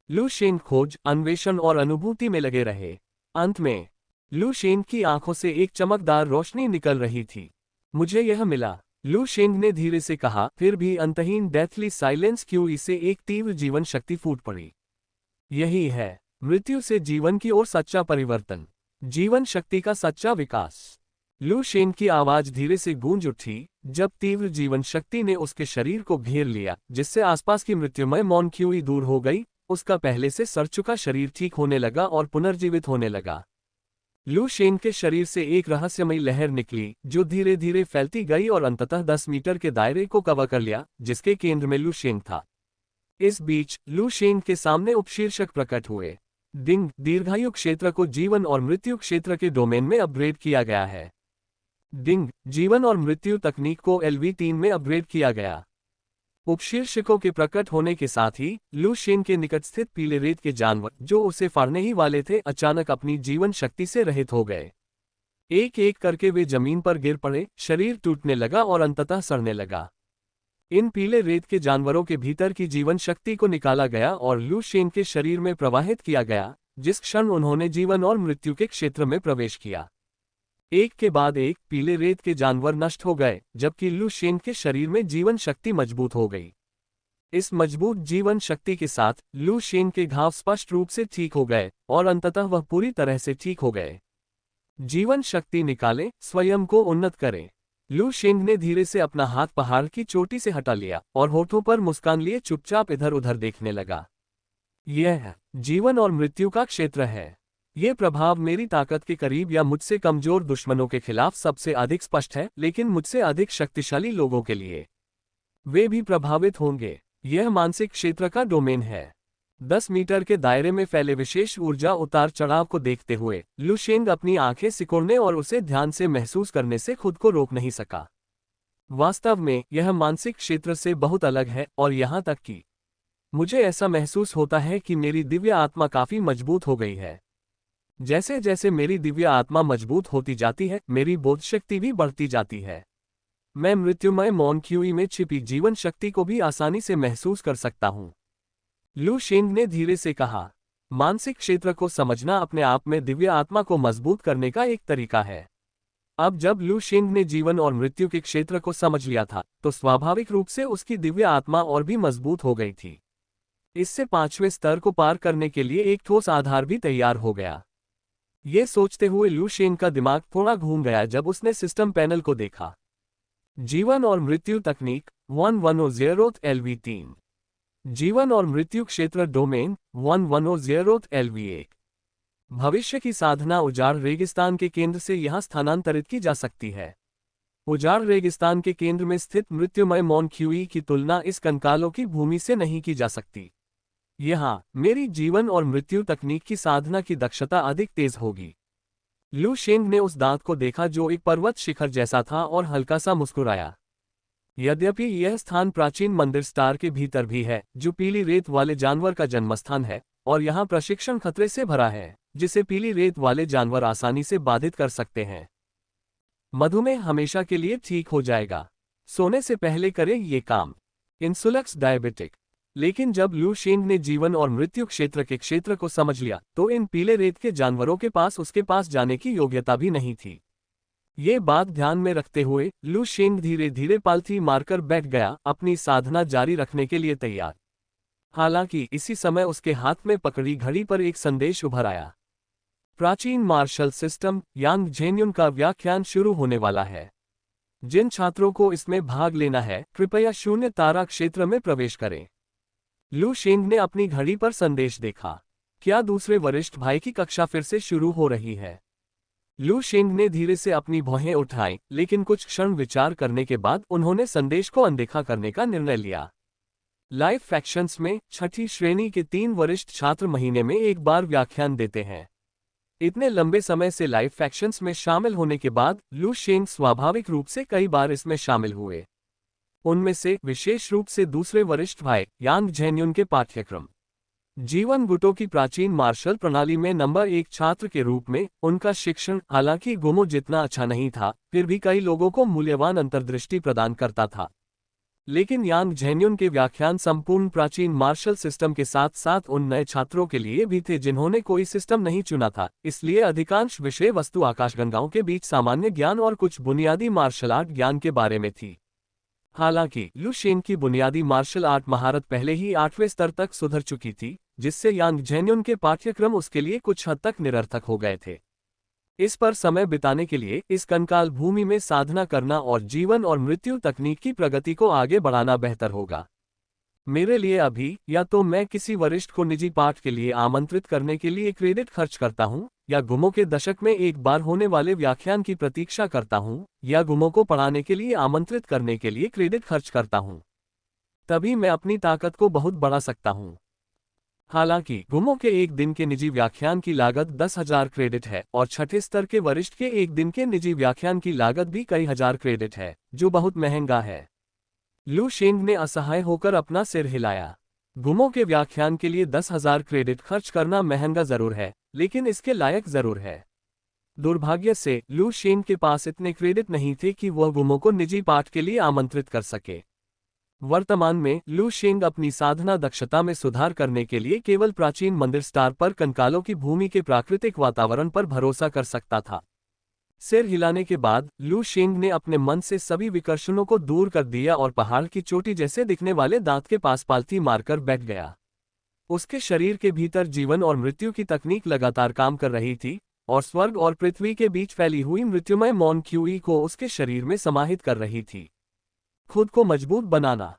लू शेंग खोज, अन्वेषण और अनुभूति में लगे रहे। अंत में लू शेंग की आंखों से एक चमकदार रोशनी निकल रही थी। मुझे यह मिला, लू शेंग ने धीरे से कहा। फिर भी अंतहीन डेथली साइलेंस क्यूई से एक तीव्र जीवन शक्ति फूट पड़ी। यही है मृत्यु से जीवन की ओर सच्चा परिवर्तन, जीवन शक्ति का सच्चा विकास। लू शेंग की आवाज धीरे से गूंज उठी जब तीव्र जीवन शक्ति ने उसके शरीर को घेर लिया, जिससे आसपास की मृत्युमय मौन क्यूई दूर हो गई। उसका पहले से सड़ चुका शरीर ठीक होने लगा और पुनर्जीवित होने लगा। लू शेंग के शरीर से एक रहस्यमयी लहर निकली, जो धीरे धीरे फैलती गई और अंततः 10 मीटर के दायरे को कवर कर लिया, जिसके केंद्र में लू शेंग था। इस बीच लू शेंग के सामने उपशीर्षक प्रकट हुए। डिंग, दीर्घायु क्षेत्र को जीवन और मृत्यु क्षेत्र के डोमेन में अपग्रेड किया गया है। डिंग, जीवन और मृत्यु तकनीक को LV3 में अपग्रेड किया गया। उपशीर्षकों के प्रकट होने के साथ ही लू शेंग के निकट स्थित पीले रेत के जानवर, जो उसे फाड़ने ही वाले थे, अचानक अपनी जीवन शक्ति से रहित हो गए। एक एक करके वे जमीन पर गिर पड़े, शरीर टूटने लगा और अंततः सड़ने लगा। इन पीले रेत के जानवरों के भीतर की जीवन शक्ति को निकाला गया और लू शेंग के शरीर में प्रवाहित किया गया, जिस क्षण उन्होंने जीवन और मृत्यु के क्षेत्र में प्रवेश किया। एक के बाद एक पीले रेत के जानवर नष्ट हो गए, जबकि लू शेंग के शरीर में जीवन शक्ति मजबूत हो गई। इस मजबूत जीवन शक्ति के साथ लू शेंग के घाव स्पष्ट रूप से ठीक हो गए और अंततः वह पूरी तरह से ठीक हो गए। जीवन शक्ति निकालें, स्वयं को उन्नत करें। लू शेंग ने धीरे से अपना हाथ पहाड़ की चोटी से हटा लिया और होठों पर मुस्कान लिए चुपचाप इधर उधर देखने लगा। यह जीवन और मृत्यु का क्षेत्र है। ये प्रभाव मेरी ताकत के करीब या मुझसे कमजोर दुश्मनों के खिलाफ सबसे अधिक स्पष्ट है, लेकिन मुझसे अधिक शक्तिशाली लोगों के लिए वे भी प्रभावित होंगे। यह मानसिक क्षेत्र का डोमेन है। 10 मीटर के दायरे में फैले विशेष ऊर्जा उतार चढ़ाव को देखते हुए लू शेंग अपनी आंखें सिकोड़ने और उसे ध्यान से महसूस करने से खुद को रोक नहीं सका। वास्तव में यह मानसिक क्षेत्र से बहुत अलग है, और यहाँ तक कि मुझे ऐसा महसूस होता है कि मेरी दिव्य आत्मा काफी मजबूत हो गई है। जैसे जैसे मेरी दिव्य आत्मा मजबूत होती जाती है, मेरी बोध शक्ति भी बढ़ती जाती है। मैं मृत्युमय मॉन्क्यूई में छिपी जीवन शक्ति को भी आसानी से महसूस कर सकता हूँ। लू शेंग ने धीरे से कहा, मानसिक क्षेत्र को समझना अपने आप में दिव्य आत्मा को मजबूत करने का एक तरीका है। अब जब लू शेंग ने जीवन और मृत्यु के क्षेत्र को समझ लिया था, तो स्वाभाविक रूप से उसकी दिव्य आत्मा और भी मजबूत हो गई थी। इससे 5वें स्तर को पार करने के लिए एक ठोस आधार भी तैयार हो गया। ये सोचते हुए लू शेंग का दिमाग थोड़ा घूम गया जब उसने सिस्टम पैनल को देखा। जीवन और मृत्यु तकनीक 1100 LV3। जीवन और मृत्यु क्षेत्र डोमेन 1100 LV1। भविष्य की साधना उजाड़ रेगिस्तान के केंद्र से यहां स्थानांतरित की जा सकती है। उजाड़ रेगिस्तान के केंद्र में स्थित मृत्युमय मॉन्क्यूई की तुलना इस कंकालों की भूमि से नहीं की जा सकती। यहां मेरी जीवन और मृत्यु तकनीक की साधना की दक्षता अधिक तेज होगी। लू शेंग ने उस दांत को देखा जो एक पर्वत शिखर जैसा था और हल्का सा मुस्कुराया। यद्यपि यह स्थान प्राचीन मंदिर स्टार के भीतर भी है, जो पीली रेत वाले जानवर का जन्मस्थान है, और यहाँ प्रशिक्षण खतरे से भरा है, जिसे पीली रेत वाले जानवर आसानी से बाधित कर सकते हैं। मधुमेह हमेशा के लिए ठीक हो जाएगा। सोने से पहले करें ये काम। इंसुलक्स डायबिटिक। लेकिन जब लू शेंग ने जीवन और मृत्यु क्षेत्र के क्षेत्र को समझ लिया, तो इन पीले रेत के जानवरों के पास उसके पास जाने की योग्यता भी नहीं थी। ये बात ध्यान में रखते हुए लू शेंग धीरे धीरे पालथी मारकर बैठ गया, अपनी साधना जारी रखने के लिए तैयार। हालांकि इसी समय उसके हाथ में पकड़ी घड़ी पर एक संदेश उभर आया। प्राचीन मार्शल सिस्टम यांग झेन्युन का व्याख्यान शुरू होने वाला है। जिन छात्रों को इसमें भाग लेना है, कृपया 0 तारा क्षेत्र में प्रवेश करें। लू शेंग ने अपनी घड़ी पर संदेश देखा। क्या दूसरे वरिष्ठ भाई की कक्षा फिर से शुरू हो रही है? लू शेंग ने धीरे से अपनी भौहें उठाई, लेकिन कुछ क्षण विचार करने के बाद उन्होंने संदेश को अनदेखा करने का निर्णय लिया। लाइफ फैक्शंस में 6ठी श्रेणी के 3 वरिष्ठ छात्र महीने में एक बार व्याख्यान देते हैं। इतने लंबे समय से लाइफ फैक्शंस में शामिल होने के बाद लू शेंग स्वाभाविक रूप से कई बार इसमें शामिल हुए। उनमें से विशेष रूप से दूसरे वरिष्ठ भाई यांग झेन्युन के पाठ्यक्रम जीवन गुटों की प्राचीन मार्शल प्रणाली में नंबर 1 छात्र के रूप में उनका शिक्षण, हालांकि गुमो जितना अच्छा नहीं था, फिर भी कई लोगों को मूल्यवान अंतर्दृष्टि प्रदान करता था। लेकिन यांग झेन्युन के व्याख्यान संपूर्ण प्राचीन मार्शल सिस्टम के साथ साथ उन नए छात्रों के लिए भी थे जिन्होंने कोई सिस्टम नहीं चुना था, इसलिए अधिकांश विषय वस्तु आकाशगंगाओं के बीच सामान्य ज्ञान और कुछ बुनियादी मार्शल आर्ट ज्ञान के बारे में थी। हालांकि लू शेंग की बुनियादी मार्शल आर्ट महारत पहले ही 8वें स्तर तक सुधर चुकी थी, जिससे यांग झेन्युन के पाठ्यक्रम उसके लिए कुछ हद तक निरर्थक हो गए थे। इस पर समय बिताने के लिए इस कंकाल भूमि में साधना करना और जीवन और मृत्यु तकनीक की प्रगति को आगे बढ़ाना बेहतर होगा। मेरे लिए अभी या तो मैं किसी वरिष्ठ को निजी पाठ के लिए आमंत्रित करने के लिए क्रेडिट खर्च करता हूं, या गुमो के दशक में एक बार होने वाले व्याख्यान की प्रतीक्षा करता हूं, या गुमो को पढ़ाने के लिए आमंत्रित करने के लिए क्रेडिट खर्च करता हूं। तभी मैं अपनी ताकत को बहुत बढ़ा सकता हूं। हालांकि गुमो के एक दिन के निजी व्याख्यान की लागत 10,000 क्रेडिट है और 6ठे स्तर के वरिष्ठ के एक दिन के निजी व्याख्यान की लागत भी कई हजार क्रेडिट है, जो बहुत महंगा है। लू शेंग ने असहाय होकर अपना सिर हिलाया। गुमो के व्याख्यान के लिए 10,000 क्रेडिट खर्च करना महंगा जरूर है, लेकिन इसके लायक जरूर है। दुर्भाग्य से लू शेंग के पास इतने क्रेडिट नहीं थे कि वह गुमो को निजी पाठ के लिए आमंत्रित कर सके। वर्तमान में लू शेंग अपनी साधना दक्षता में सुधार करने के लिए केवल प्राचीन मंदिर स्टार पर कंकालों की भूमि के प्राकृतिक वातावरण पर भरोसा कर सकता था। सिर हिलाने के बाद लू शेंग ने अपने मन से सभी विकर्षणों को दूर कर दिया और पहाड़ की चोटी जैसे दिखने वाले दांत के पास पालथी मारकर बैठ गया। उसके शरीर के भीतर जीवन और मृत्यु की तकनीक लगातार काम कर रही थी और स्वर्ग और पृथ्वी के बीच फैली हुई मृत्युमय मौन क्यूई को उसके शरीर में समाहित कर रही थी। खुद को मजबूत बनाना। ...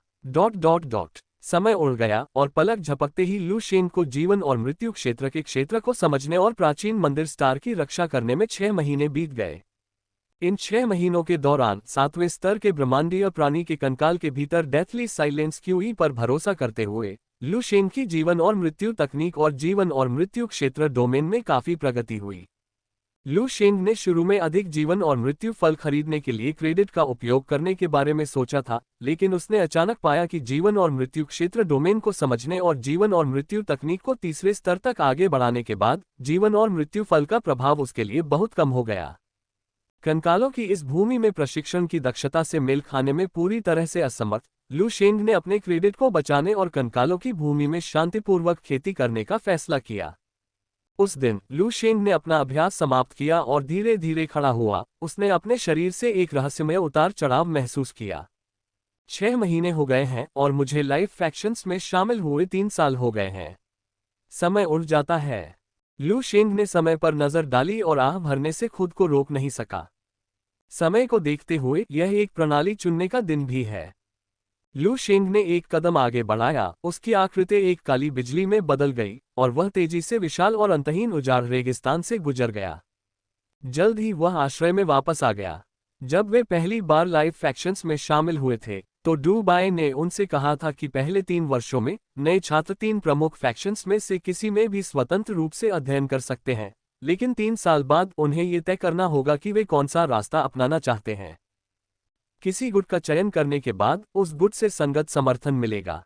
समय उड़ गया और पलक झपकते ही लू शेंग को जीवन और मृत्यु क्षेत्र के क्षेत्र को समझने और प्राचीन मंदिर स्टार की रक्षा करने में 6 महीने बीत गए। इन 6 महीनों के दौरान 7वें स्तर के ब्रह्मांडीय प्राणी के कंकाल के भीतर डेथली साइलेंस क्यूई पर भरोसा करते हुए लू शेंग की जीवन और मृत्यु तकनीक और जीवन और मृत्यु क्षेत्र डोमेन में काफी प्रगति हुई। लू शेंग ने शुरू में अधिक जीवन और मृत्यु फल खरीदने के लिए क्रेडिट का उपयोग करने के बारे में सोचा था, लेकिन उसने अचानक पाया कि जीवन और मृत्यु क्षेत्र डोमेन को समझने और जीवन और मृत्यु तकनीक को तीसरे स्तर तक आगे बढ़ाने के बाद जीवन और मृत्यु फल का प्रभाव उसके लिए बहुत कम हो गया। कंकालों की इस भूमि में प्रशिक्षण की दक्षता से मेल खाने में पूरी तरह से असमर्थ लू शेंग ने अपने क्रेडिट को बचाने और कंकालों की भूमि में शांतिपूर्वक खेती करने का फैसला किया। उस दिन लू शेंग ने अपना अभ्यास समाप्त किया और धीरे धीरे खड़ा हुआ। उसने अपने शरीर से एक रहस्यमय उतार चढ़ाव महसूस किया। 6 महीने हो गए हैं और मुझे लाइफ फैक्शंस में शामिल हुए 3 साल हो गए हैं। समय उड़ जाता है। लू शेंग ने समय पर नजर डाली और आह भरने से खुद को रोक नहीं सका। समय को देखते हुए यह एक प्रणाली चुनने का दिन भी है। लू शेंग ने एक कदम आगे बढ़ाया। उसकी आकृति एक काली बिजली में बदल गई और वह तेजी से विशाल और अंतहीन उजाड़ रेगिस्तान से गुजर गया। जल्द ही वह आश्रय में वापस आ गया। जब वे पहली बार लाइव फैक्शंस में शामिल हुए थे तो डू बाय ने उनसे कहा था कि पहले 3 वर्षों में नए छात्र 3 प्रमुख फैक्शंस में से किसी में भी स्वतंत्र रूप से अध्ययन कर सकते हैं, लेकिन 3 साल बाद उन्हें ये तय करना होगा कि वे कौन सा रास्ता अपनाना चाहते हैं। किसी गुट का चयन करने के बाद उस गुट से संगत समर्थन मिलेगा।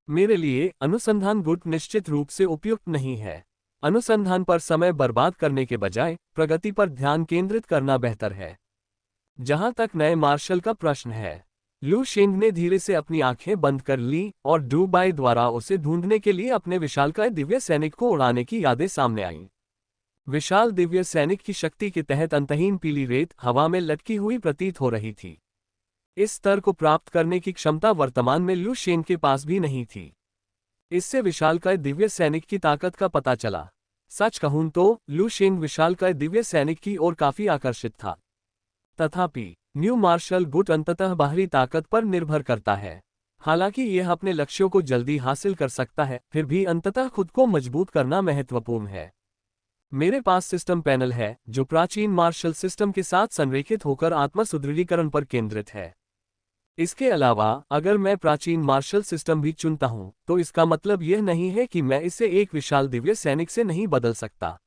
मेरे लिए अनुसंधान गुट निश्चित रूप से उपयुक्त नहीं है। अनुसंधान पर समय बर्बाद करने के बजाय प्रगति पर ध्यान केंद्रित करना बेहतर है। जहां तक नए मार्शल का प्रश्न है, लू शेंग ने धीरे से अपनी आंखें बंद कर ली और डू बाय द्वारा उसे ढूंढने के लिए अपने विशालकाय दिव्य सैनिक को उड़ाने की यादें सामने आईं। विशाल दिव्य सैनिक की शक्ति के तहत अंतहीन पीली रेत हवा में लटकी हुई प्रतीत हो रही थी। इस स्तर को प्राप्त करने की क्षमता वर्तमान में लू शेंग के पास भी नहीं थी। इससे विशालकाय दिव्य सैनिक की ताकत का पता चला। सच कहूं तो लू शेंग विशालकाय दिव्य सैनिक की ओर काफी आकर्षित था। तथापि न्यू मार्शल गुट अंततः बाहरी ताकत पर निर्भर करता है। हालांकि यह अपने लक्ष्यों को जल्दी हासिल कर सकता है, फिर भी अंततः खुद को मजबूत करना महत्वपूर्ण है। मेरे पास सिस्टम पैनल है जो प्राचीन मार्शल सिस्टम के साथ संरेखित होकर आत्म सुदृढ़ीकरण पर केंद्रित है। इसके अलावा अगर मैं प्राचीन मार्शल सिस्टम भी चुनता हूं तो इसका मतलब यह नहीं है कि मैं इसे एक विशाल दिव्य सैनिक से नहीं बदल सकता।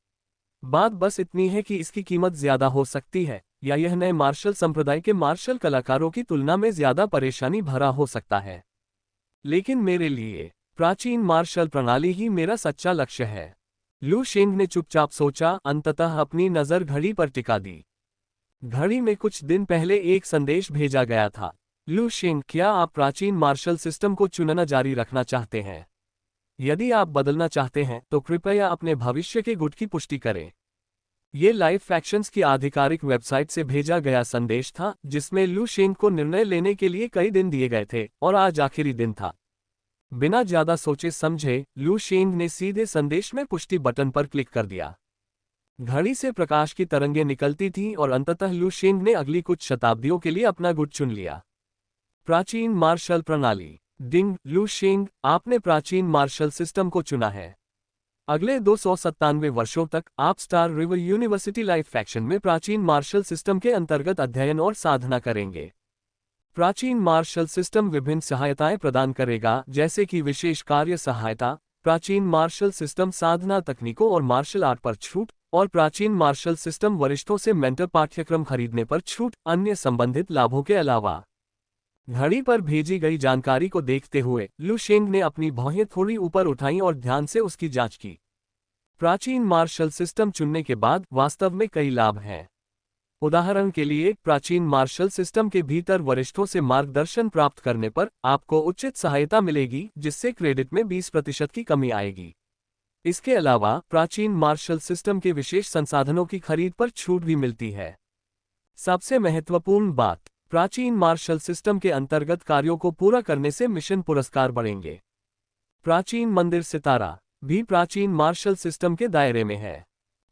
बात बस इतनी है कि इसकी कीमत ज्यादा हो सकती है या यह नए मार्शल संप्रदाय के मार्शल कलाकारों की तुलना में ज्यादा परेशानी भरा हो सकता है। लेकिन मेरे लिए प्राचीन मार्शल प्रणाली ही मेरा सच्चा लक्ष्य है। लू शेंग ने चुपचाप सोचा, अंततः अपनी नजर घड़ी पर टिका दी। घड़ी में कुछ दिन पहले एक संदेश भेजा गया था। लू शेंग, क्या आप प्राचीन मार्शल सिस्टम को चुनना जारी रखना चाहते हैं? यदि आप बदलना चाहते हैं तो कृपया अपने भविष्य के गुट की पुष्टि करें। ये लाइव फैक्शंस की आधिकारिक वेबसाइट से भेजा गया संदेश था जिसमें लू शेंग को निर्णय लेने के लिए कई दिन दिए गए थे और आज आखिरी दिन था। बिना ज्यादा सोचे समझे लू शेंग ने सीधे संदेश में पुष्टि बटन पर क्लिक कर दिया। घड़ी से प्रकाश की तरंगें निकलती थीं और अंततः लू शेंग ने अगली कुछ शताब्दियों के लिए अपना गुट चुन लिया। प्राचीन मार्शल प्रणाली। डिंग, लू शेंग, आपने प्राचीन मार्शल सिस्टम को चुना है। अगले 297 वर्षों तक आप star river university live faction में प्राचीन मार्शल सिस्टम के अंतर्गत अध्ययन और साधना करेंगे। प्राचीन मार्शल सिस्टम विभिन्न सहायताएं प्रदान करेगा, जैसे कि विशेष कार्य सहायता, प्राचीन मार्शल सिस्टम साधना तकनीकों और मार्शल आर्ट पर छूट, और प्राचीन मार्शल सिस्टम वरिष्ठों से मेंटर पाठ्यक्रम खरीदने पर छूट, अन्य संबंधित लाभों के अलावा। घड़ी पर भेजी गई जानकारी को देखते हुए लू शेंग ने अपनी भौहें थोड़ी ऊपर उठाईं और ध्यान से उसकी जांच की। प्राचीन मार्शल सिस्टम चुनने के बाद वास्तव में कई लाभ हैं। उदाहरण के लिए, प्राचीन मार्शल सिस्टम के भीतर वरिष्ठों से मार्गदर्शन प्राप्त करने पर आपको उचित सहायता मिलेगी, जिससे क्रेडिट में 20% की कमी आएगी। इसके अलावा प्राचीन मार्शल सिस्टम के विशेष संसाधनों की खरीद पर छूट भी मिलती है। सबसे महत्वपूर्ण बात, प्राचीन मार्शल सिस्टम के अंतर्गत कार्यों को पूरा करने से मिशन पुरस्कार बढ़ेंगे। प्राचीन मंदिर सितारा भी प्राचीन मार्शल सिस्टम के दायरे में है।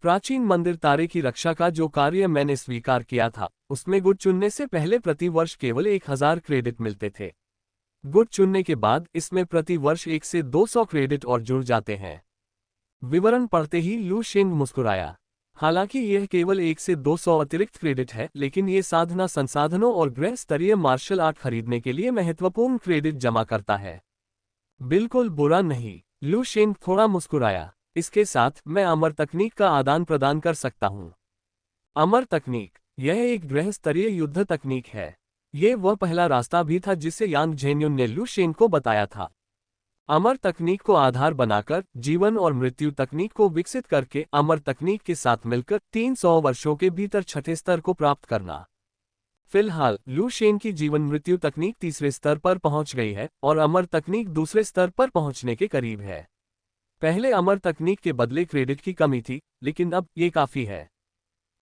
प्राचीन मंदिर तारे की रक्षा का जो कार्य मैंने स्वीकार किया था, उसमें गुट चुनने से पहले प्रति वर्ष केवल 1000 क्रेडिट मिलते थे। गुट चुनने के बाद इसमें प्रति वर्ष 1 से 200 क्रेडिट और जुड़ जाते हैं। विवरण पढ़ते ही लू शेंग मुस्कुराया। हालांकि यह केवल 1 से 200 अतिरिक्त क्रेडिट है, लेकिन ये साधना संसाधनों और गृह स्तरीय मार्शल आर्ट खरीदने के लिए महत्वपूर्ण क्रेडिट जमा करता है। बिल्कुल बुरा नहीं, लू शेंग थोड़ा मुस्कुराया। इसके साथ मैं अमर तकनीक का आदान प्रदान कर सकता हूं। अमर तकनीक, यह एक गृह स्तरीय युद्ध तकनीक है। यह वह पहला रास्ता भी था जिसे यांग झेन्युन ने लू शेंग को बताया था। अमर तकनीक को आधार बनाकर जीवन और मृत्यु तकनीक को विकसित करके अमर तकनीक के साथ मिलकर 300 वर्षों के भीतर छठे स्तर को प्राप्त करना। फिलहाल लू शेंग की जीवन मृत्यु तकनीक तीसरे स्तर पर पहुंच गई है और अमर तकनीक दूसरे स्तर पर पहुंचने के करीब है। पहले अमर तकनीक के बदले क्रेडिट की कमी थी, लेकिन अब ये काफी है।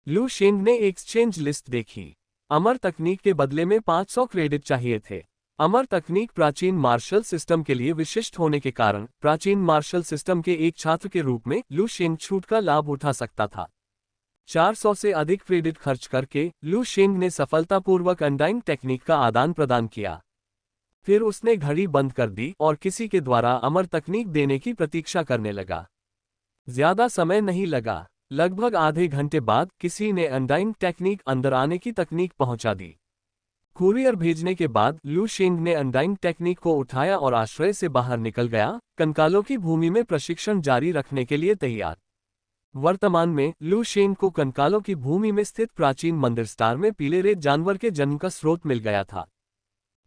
लू शेंग ने एक्सचेंज लिस्ट देखी। अमर तकनीक के बदले में 500 क्रेडिट चाहिए थे। अमर तकनीक प्राचीन मार्शल सिस्टम के लिए विशिष्ट होने के कारण प्राचीन मार्शल सिस्टम के एक छात्र के रूप में लू शेंग छूट का लाभ उठा सकता था। 400 से अधिक क्रेडिट खर्च करके लू शेंग ने सफलतापूर्वक अनडाइंग टेक्निक का आदान प्रदान किया। फिर उसने घड़ी बंद कर दी और किसी के द्वारा अमर तकनीक देने की प्रतीक्षा करने लगा। ज्यादा समय नहीं लगा। लगभग आधे घंटे बाद किसी ने अनडाइंग टेक्निक अंदर आने की तकनीक पहुंचा दी। कुरियर भेजने के बाद लू शेंग ने अनडाइंग टेक्निक को उठाया और आश्रय से बाहर निकल गया, कंकालों की भूमि में प्रशिक्षण जारी रखने के लिए तैयार। वर्तमान में लू शेंग को कंकालों की भूमि में स्थित प्राचीन मंदिर स्टार में पीले रेत जानवर के जन्म का स्रोत मिल गया था।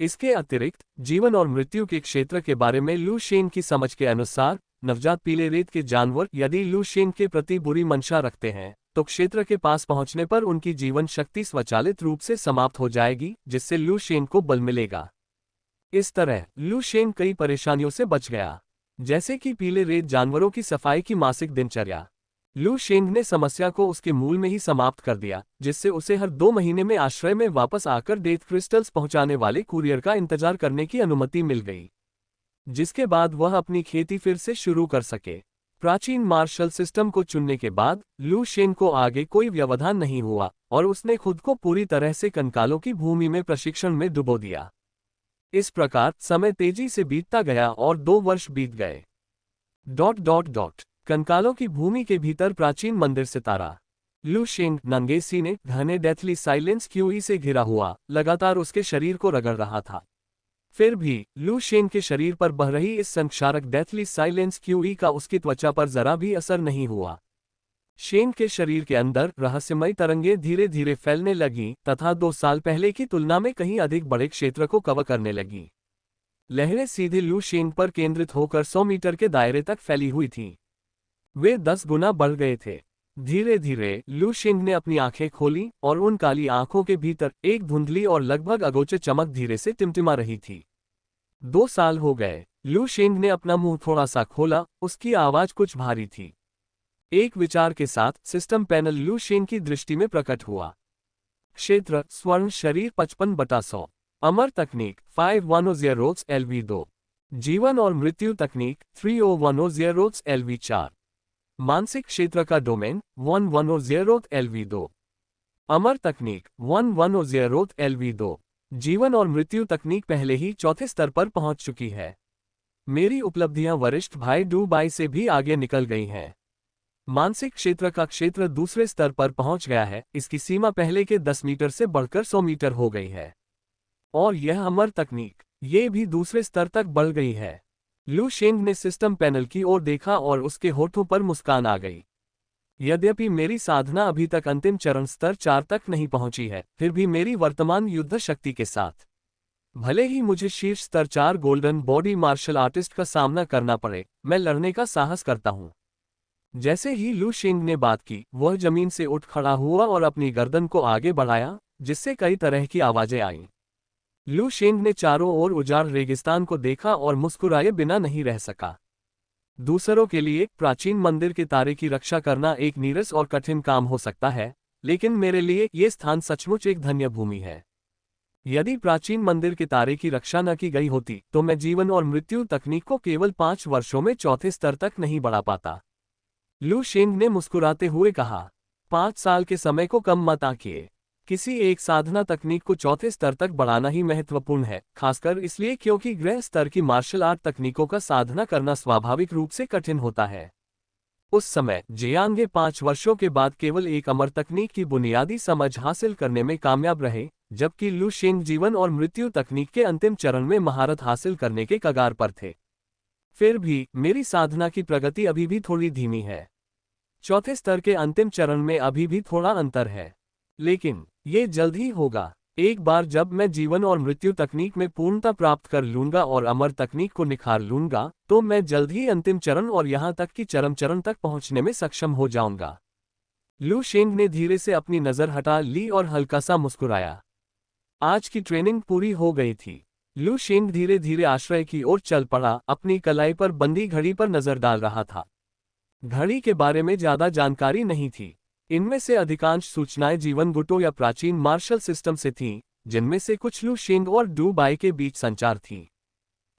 इसके अतिरिक्त जीवन और मृत्यु के क्षेत्र के बारे में लू शेंग की समझ के अनुसार नवजात पीले रेत के जानवर यदि लू शेंग के प्रति बुरी मंशा रखते हैं तो क्षेत्र के पास पहुंचने पर उनकी जीवन शक्ति स्वचालित रूप से समाप्त हो जाएगी, जिससे लू शेंग को बल मिलेगा। इस तरह लू शेंग कई परेशानियों से बच गया, जैसे कि पीले रेत जानवरों की सफाई की मासिक दिनचर्या। लू शेंग ने समस्या को उसके मूल में ही समाप्त कर दिया, जिससे उसे हर 2 महीने में आश्रय में वापस आकर डेथ क्रिस्टल्स पहुंचाने वाले कुरियर का इंतजार करने की अनुमति मिल गई, जिसके बाद वह अपनी खेती फिर से शुरू कर सके। प्राचीन मार्शल सिस्टम को चुनने के बाद लू शेंग को आगे कोई व्यवधान नहीं हुआ और उसने खुद को पूरी तरह से कंकालों की भूमि में प्रशिक्षण में डुबो दिया। इस प्रकार समय तेजी से बीतता गया और 2 वर्ष बीत गए। कंकालों की भूमि के भीतर प्राचीन मंदिर सितारा। लू शेंग नंगे सीने, घने डेथली साइलेंस क्यूई से घिरा हुआ, लगातार उसके शरीर को रगड़ रहा था। फिर भी लू शेंग के शरीर पर बह रही इस संक्षारक डेथली साइलेंस क्यूई का उसकी त्वचा पर जरा भी असर नहीं हुआ। शेंग के शरीर के अंदर रहस्यमय तरंगें धीरे धीरे फैलने लगीं तथा 2 साल पहले की तुलना में कहीं अधिक बड़े क्षेत्र को कवर करने लगीं। लहरें सीधे लू शेंग पर केंद्रित होकर 100 मीटर के दायरे तक फैली हुई थीं। वे 10 गुना बढ़ गए थे। धीरे धीरे लू शेंग ने अपनी आंखें खोली और उन काली आंखों के भीतर एक धुंधली और लगभग अगोचर चमक धीरे से टिमटिमा रही थी। 2 साल हो गए। लू शेंग ने अपना मुंह थोड़ा सा खोला, उसकी आवाज कुछ भारी थी। एक विचार के साथ सिस्टम पैनल लू शेंग की दृष्टि में प्रकट हुआ। क्षेत्र स्वर्ण शरीर 55/100। अमर तकनीक 5100 LV2। जीवन और मृत्यु तकनीक 3100 LV4। मानसिक क्षेत्र का डोमेन 1100 LV2। अमर तकनीक 1100 LV2। जीवन और मृत्यु तकनीक पहले ही चौथे स्तर पर पहुंच चुकी है। मेरी उपलब्धियां वरिष्ठ भाई डू बाई से भी आगे निकल गई हैं। मानसिक क्षेत्र का क्षेत्र दूसरे स्तर पर पहुंच गया है, इसकी सीमा पहले के 10 मीटर से बढ़कर 100 मीटर हो गई है। और यह अमर तकनीक, ये भी दूसरे स्तर तक बढ़ गई है। लू शेंग ने सिस्टम पैनल की ओर देखा और उसके होठों पर मुस्कान आ गई। यद्यपि मेरी साधना अभी तक अंतिम चरण स्तर 4 तक नहीं पहुंची है, फिर भी मेरी वर्तमान युद्ध शक्ति के साथ भले ही मुझे शीर्ष स्तर 4 गोल्डन बॉडी मार्शल आर्टिस्ट का सामना करना पड़े, मैं लड़ने का साहस करता हूं। जैसे ही लू शेंग ने बात की, वह जमीन से उठ खड़ा हुआ और अपनी गर्दन को आगे बढ़ाया, जिससे कई तरह की आवाजें आईं। लू शेंग ने चारों ओर उजाड़ रेगिस्तान को देखा और मुस्कुराए बिना नहीं रह सका। दूसरों के लिए प्राचीन मंदिर के तारे की रक्षा करना एक नीरस और कठिन काम हो सकता है, लेकिन मेरे लिए ये स्थान सचमुच एक धन्य भूमि है। यदि प्राचीन मंदिर के तारे की रक्षा न की गई होती तो मैं जीवन और मृत्यु तकनीक को केवल 5 वर्षों में चौथे स्तर तक नहीं बढ़ा पाता। लू शेंग ने मुस्कुराते हुए कहा, 5 साल के समय को कम मत आंकिए। किसी एक साधना तकनीक को चौथे स्तर तक बढ़ाना ही महत्वपूर्ण है, खासकर इसलिए क्योंकि गृह स्तर की मार्शल आर्ट तकनीकों का साधना करना स्वाभाविक रूप से कठिन होता है। उस समय जियांगे 5 वर्षों के बाद केवल एक अमर तकनीक की बुनियादी समझ हासिल करने में कामयाब रहे, जबकि लू शेंग जीवन और मृत्यु तकनीक के अंतिम चरण में महारत हासिल करने के कगार पर थे। फिर भी मेरी साधना की प्रगति अभी भी थोड़ी धीमी है। चौथे स्तर के अंतिम चरण में अभी भी थोड़ा अंतर है, लेकिन ये जल्द ही होगा। एक बार जब मैं जीवन और मृत्यु तकनीक में पूर्णता प्राप्त कर लूंगा और अमर तकनीक को निखार लूंगा, तो मैं जल्द ही अंतिम चरण और यहां तक कि चरम चरण तक पहुंचने में सक्षम हो जाऊंगा। लू शेंग ने धीरे से अपनी नजर हटा ली और हल्का सा मुस्कुराया। आज की ट्रेनिंग पूरी हो गई थी। लू शेंग धीरे धीरे आश्रय की ओर चल पड़ा, अपनी कलाई पर बंधी घड़ी पर नजर डाल रहा था। घड़ी के बारे में ज्यादा जानकारी नहीं थी। इनमें से अधिकांश सूचनाएं जीवन गुटों या प्राचीन मार्शल सिस्टम से थीं, जिनमें से कुछ लू शेंग और डू बाई के बीच संचार थी।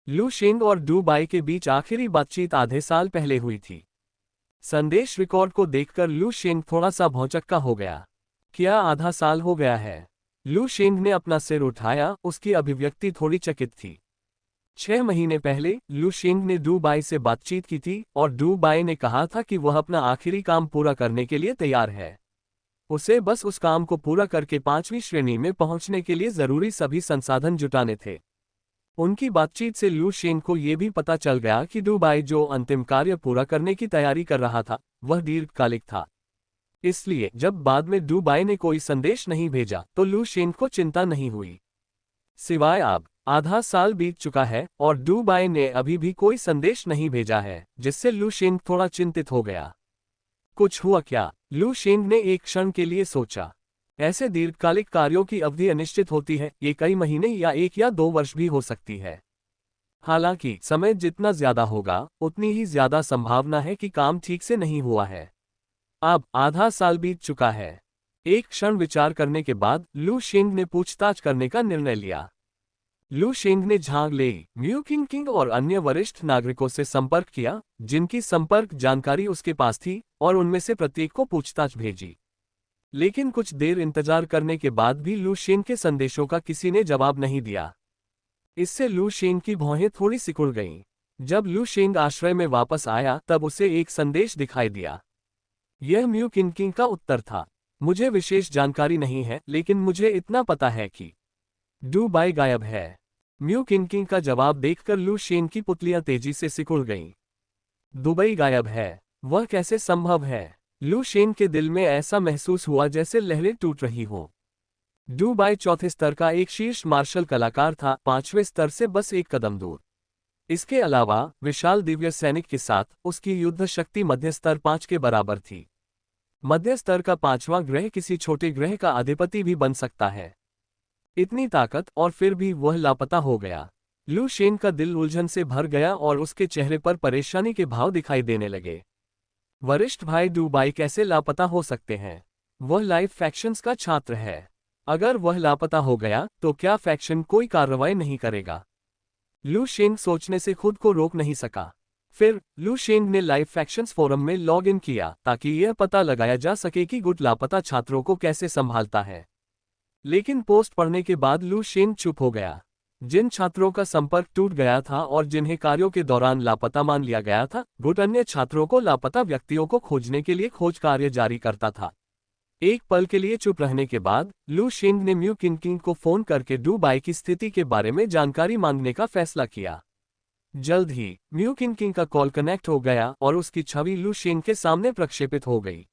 लू शेंग और डू बाई के बीच आखिरी बातचीत आधे साल पहले हुई थी। संदेश रिकॉर्ड को देखकर लू शेंग थोड़ा सा भौंचक्का हो गया। क्या आधा साल हो गया है? लू शेंग ने अपना सिर उठाया, उसकी अभिव्यक्ति थोड़ी चकित थी। 6 महीने पहले लू शेंग ने डू बाई से बातचीत की थी और डू बाई ने कहा था कि वह अपना आखिरी काम पूरा करने के लिए तैयार है। उसे बस उस काम को पूरा करके 5वीं श्रेणी में पहुंचने के लिए जरूरी सभी संसाधन जुटाने थे। उनकी बातचीत से लू शेंग को यह भी पता चल गया कि डू बाई जो अंतिम कार्य पूरा करने की तैयारी कर रहा था, वह दीर्घकालिक था। इसलिए जब बाद में डू बाई ने कोई संदेश नहीं भेजा तो लू शेंग को चिंता नहीं हुई। सिवाय अब आधा साल बीत चुका है और डू बाई ने अभी भी कोई संदेश नहीं भेजा है, जिससे लू शेंग थोड़ा चिंतित हो गया। कुछ हुआ क्या? लू शेंग ने एक क्षण के लिए सोचा। ऐसे दीर्घकालिक कार्यों की अवधि अनिश्चित होती है, ये कई महीने या 1 या 2 वर्ष भी हो सकती है। हालांकि समय जितना ज्यादा होगा उतनी ही ज्यादा संभावना है कि काम ठीक से नहीं हुआ है। अब आधा साल बीत चुका है। एक क्षण विचार करने के बाद लू शेंग ने पूछताछ करने का निर्णय लिया। लू शेंग ने झांग ले म्यू किंग और अन्य वरिष्ठ नागरिकों से संपर्क किया, जिनकी संपर्क जानकारी उसके पास थी, और उनमें से प्रत्येक को पूछताछ भेजी। लेकिन कुछ देर इंतजार करने के बाद भी लू शेंग के संदेशों का किसी ने जवाब नहीं दिया। इससे लू शेंग की भौहें थोड़ी सिकुड़ गईं। जब लू शेंग आश्रय में वापस आया तब उसे एक संदेश दिखाई दिया। यह म्यू किंग का उत्तर था। मुझे विशेष जानकारी नहीं है, लेकिन मुझे इतना पता है कि डू बाई गायब है। म्यू किंग का जवाब देखकर लू शेंग की पुतलियां तेजी से सिकुड़ गईं। दुबई गायब है? वह कैसे संभव है? लू शेंग के दिल में ऐसा महसूस हुआ जैसे लहरें टूट रही हों। डू बाई चौथे स्तर का एक शीर्ष मार्शल कलाकार था, 5वें स्तर से बस एक कदम दूर। इसके अलावा विशाल दिव्य सैनिक के साथ उसकी युद्ध शक्ति मध्य स्तर 5 के बराबर थी। मध्य स्तर का 5वां ग्रह किसी छोटे ग्रह का अधिपति भी बन सकता है। इतनी ताकत और फिर भी वह लापता हो गया। लू शेंग का दिल उलझन से भर गया और उसके चेहरे पर परेशानी के भाव दिखाई देने लगे। वरिष्ठ भाई डू बाई कैसे लापता हो सकते हैं? वह लाइव फैक्शंस का छात्र है। अगर वह लापता हो गया तो क्या फैक्शन कोई कार्रवाई नहीं करेगा? लू शेंग सोचने से खुद को रोक नहीं सका। फिर लू शेंग ने लाइव फैक्शंस फोरम में लॉग इन किया ताकि यह पता लगाया जा सके कि गुट लापता छात्रों को कैसे संभालता है। लेकिन पोस्ट पढ़ने के बाद लू शेंग चुप हो गया। जिन छात्रों का संपर्क टूट गया था और जिन्हें कार्यों के दौरान लापता मान लिया गया था, गुट अन्य छात्रों को लापता व्यक्तियों को खोजने के लिए खोज कार्य जारी करता था। एक पल के लिए चुप रहने के बाद लू शेंग ने म्यू किंग को फोन करके डू बाई की स्थिति के बारे में जानकारी मांगने का फैसला किया। जल्द ही म्यू किंग का कॉल कनेक्ट हो गया और उसकी छवि लू शेंग के सामने प्रक्षेपित हो गई।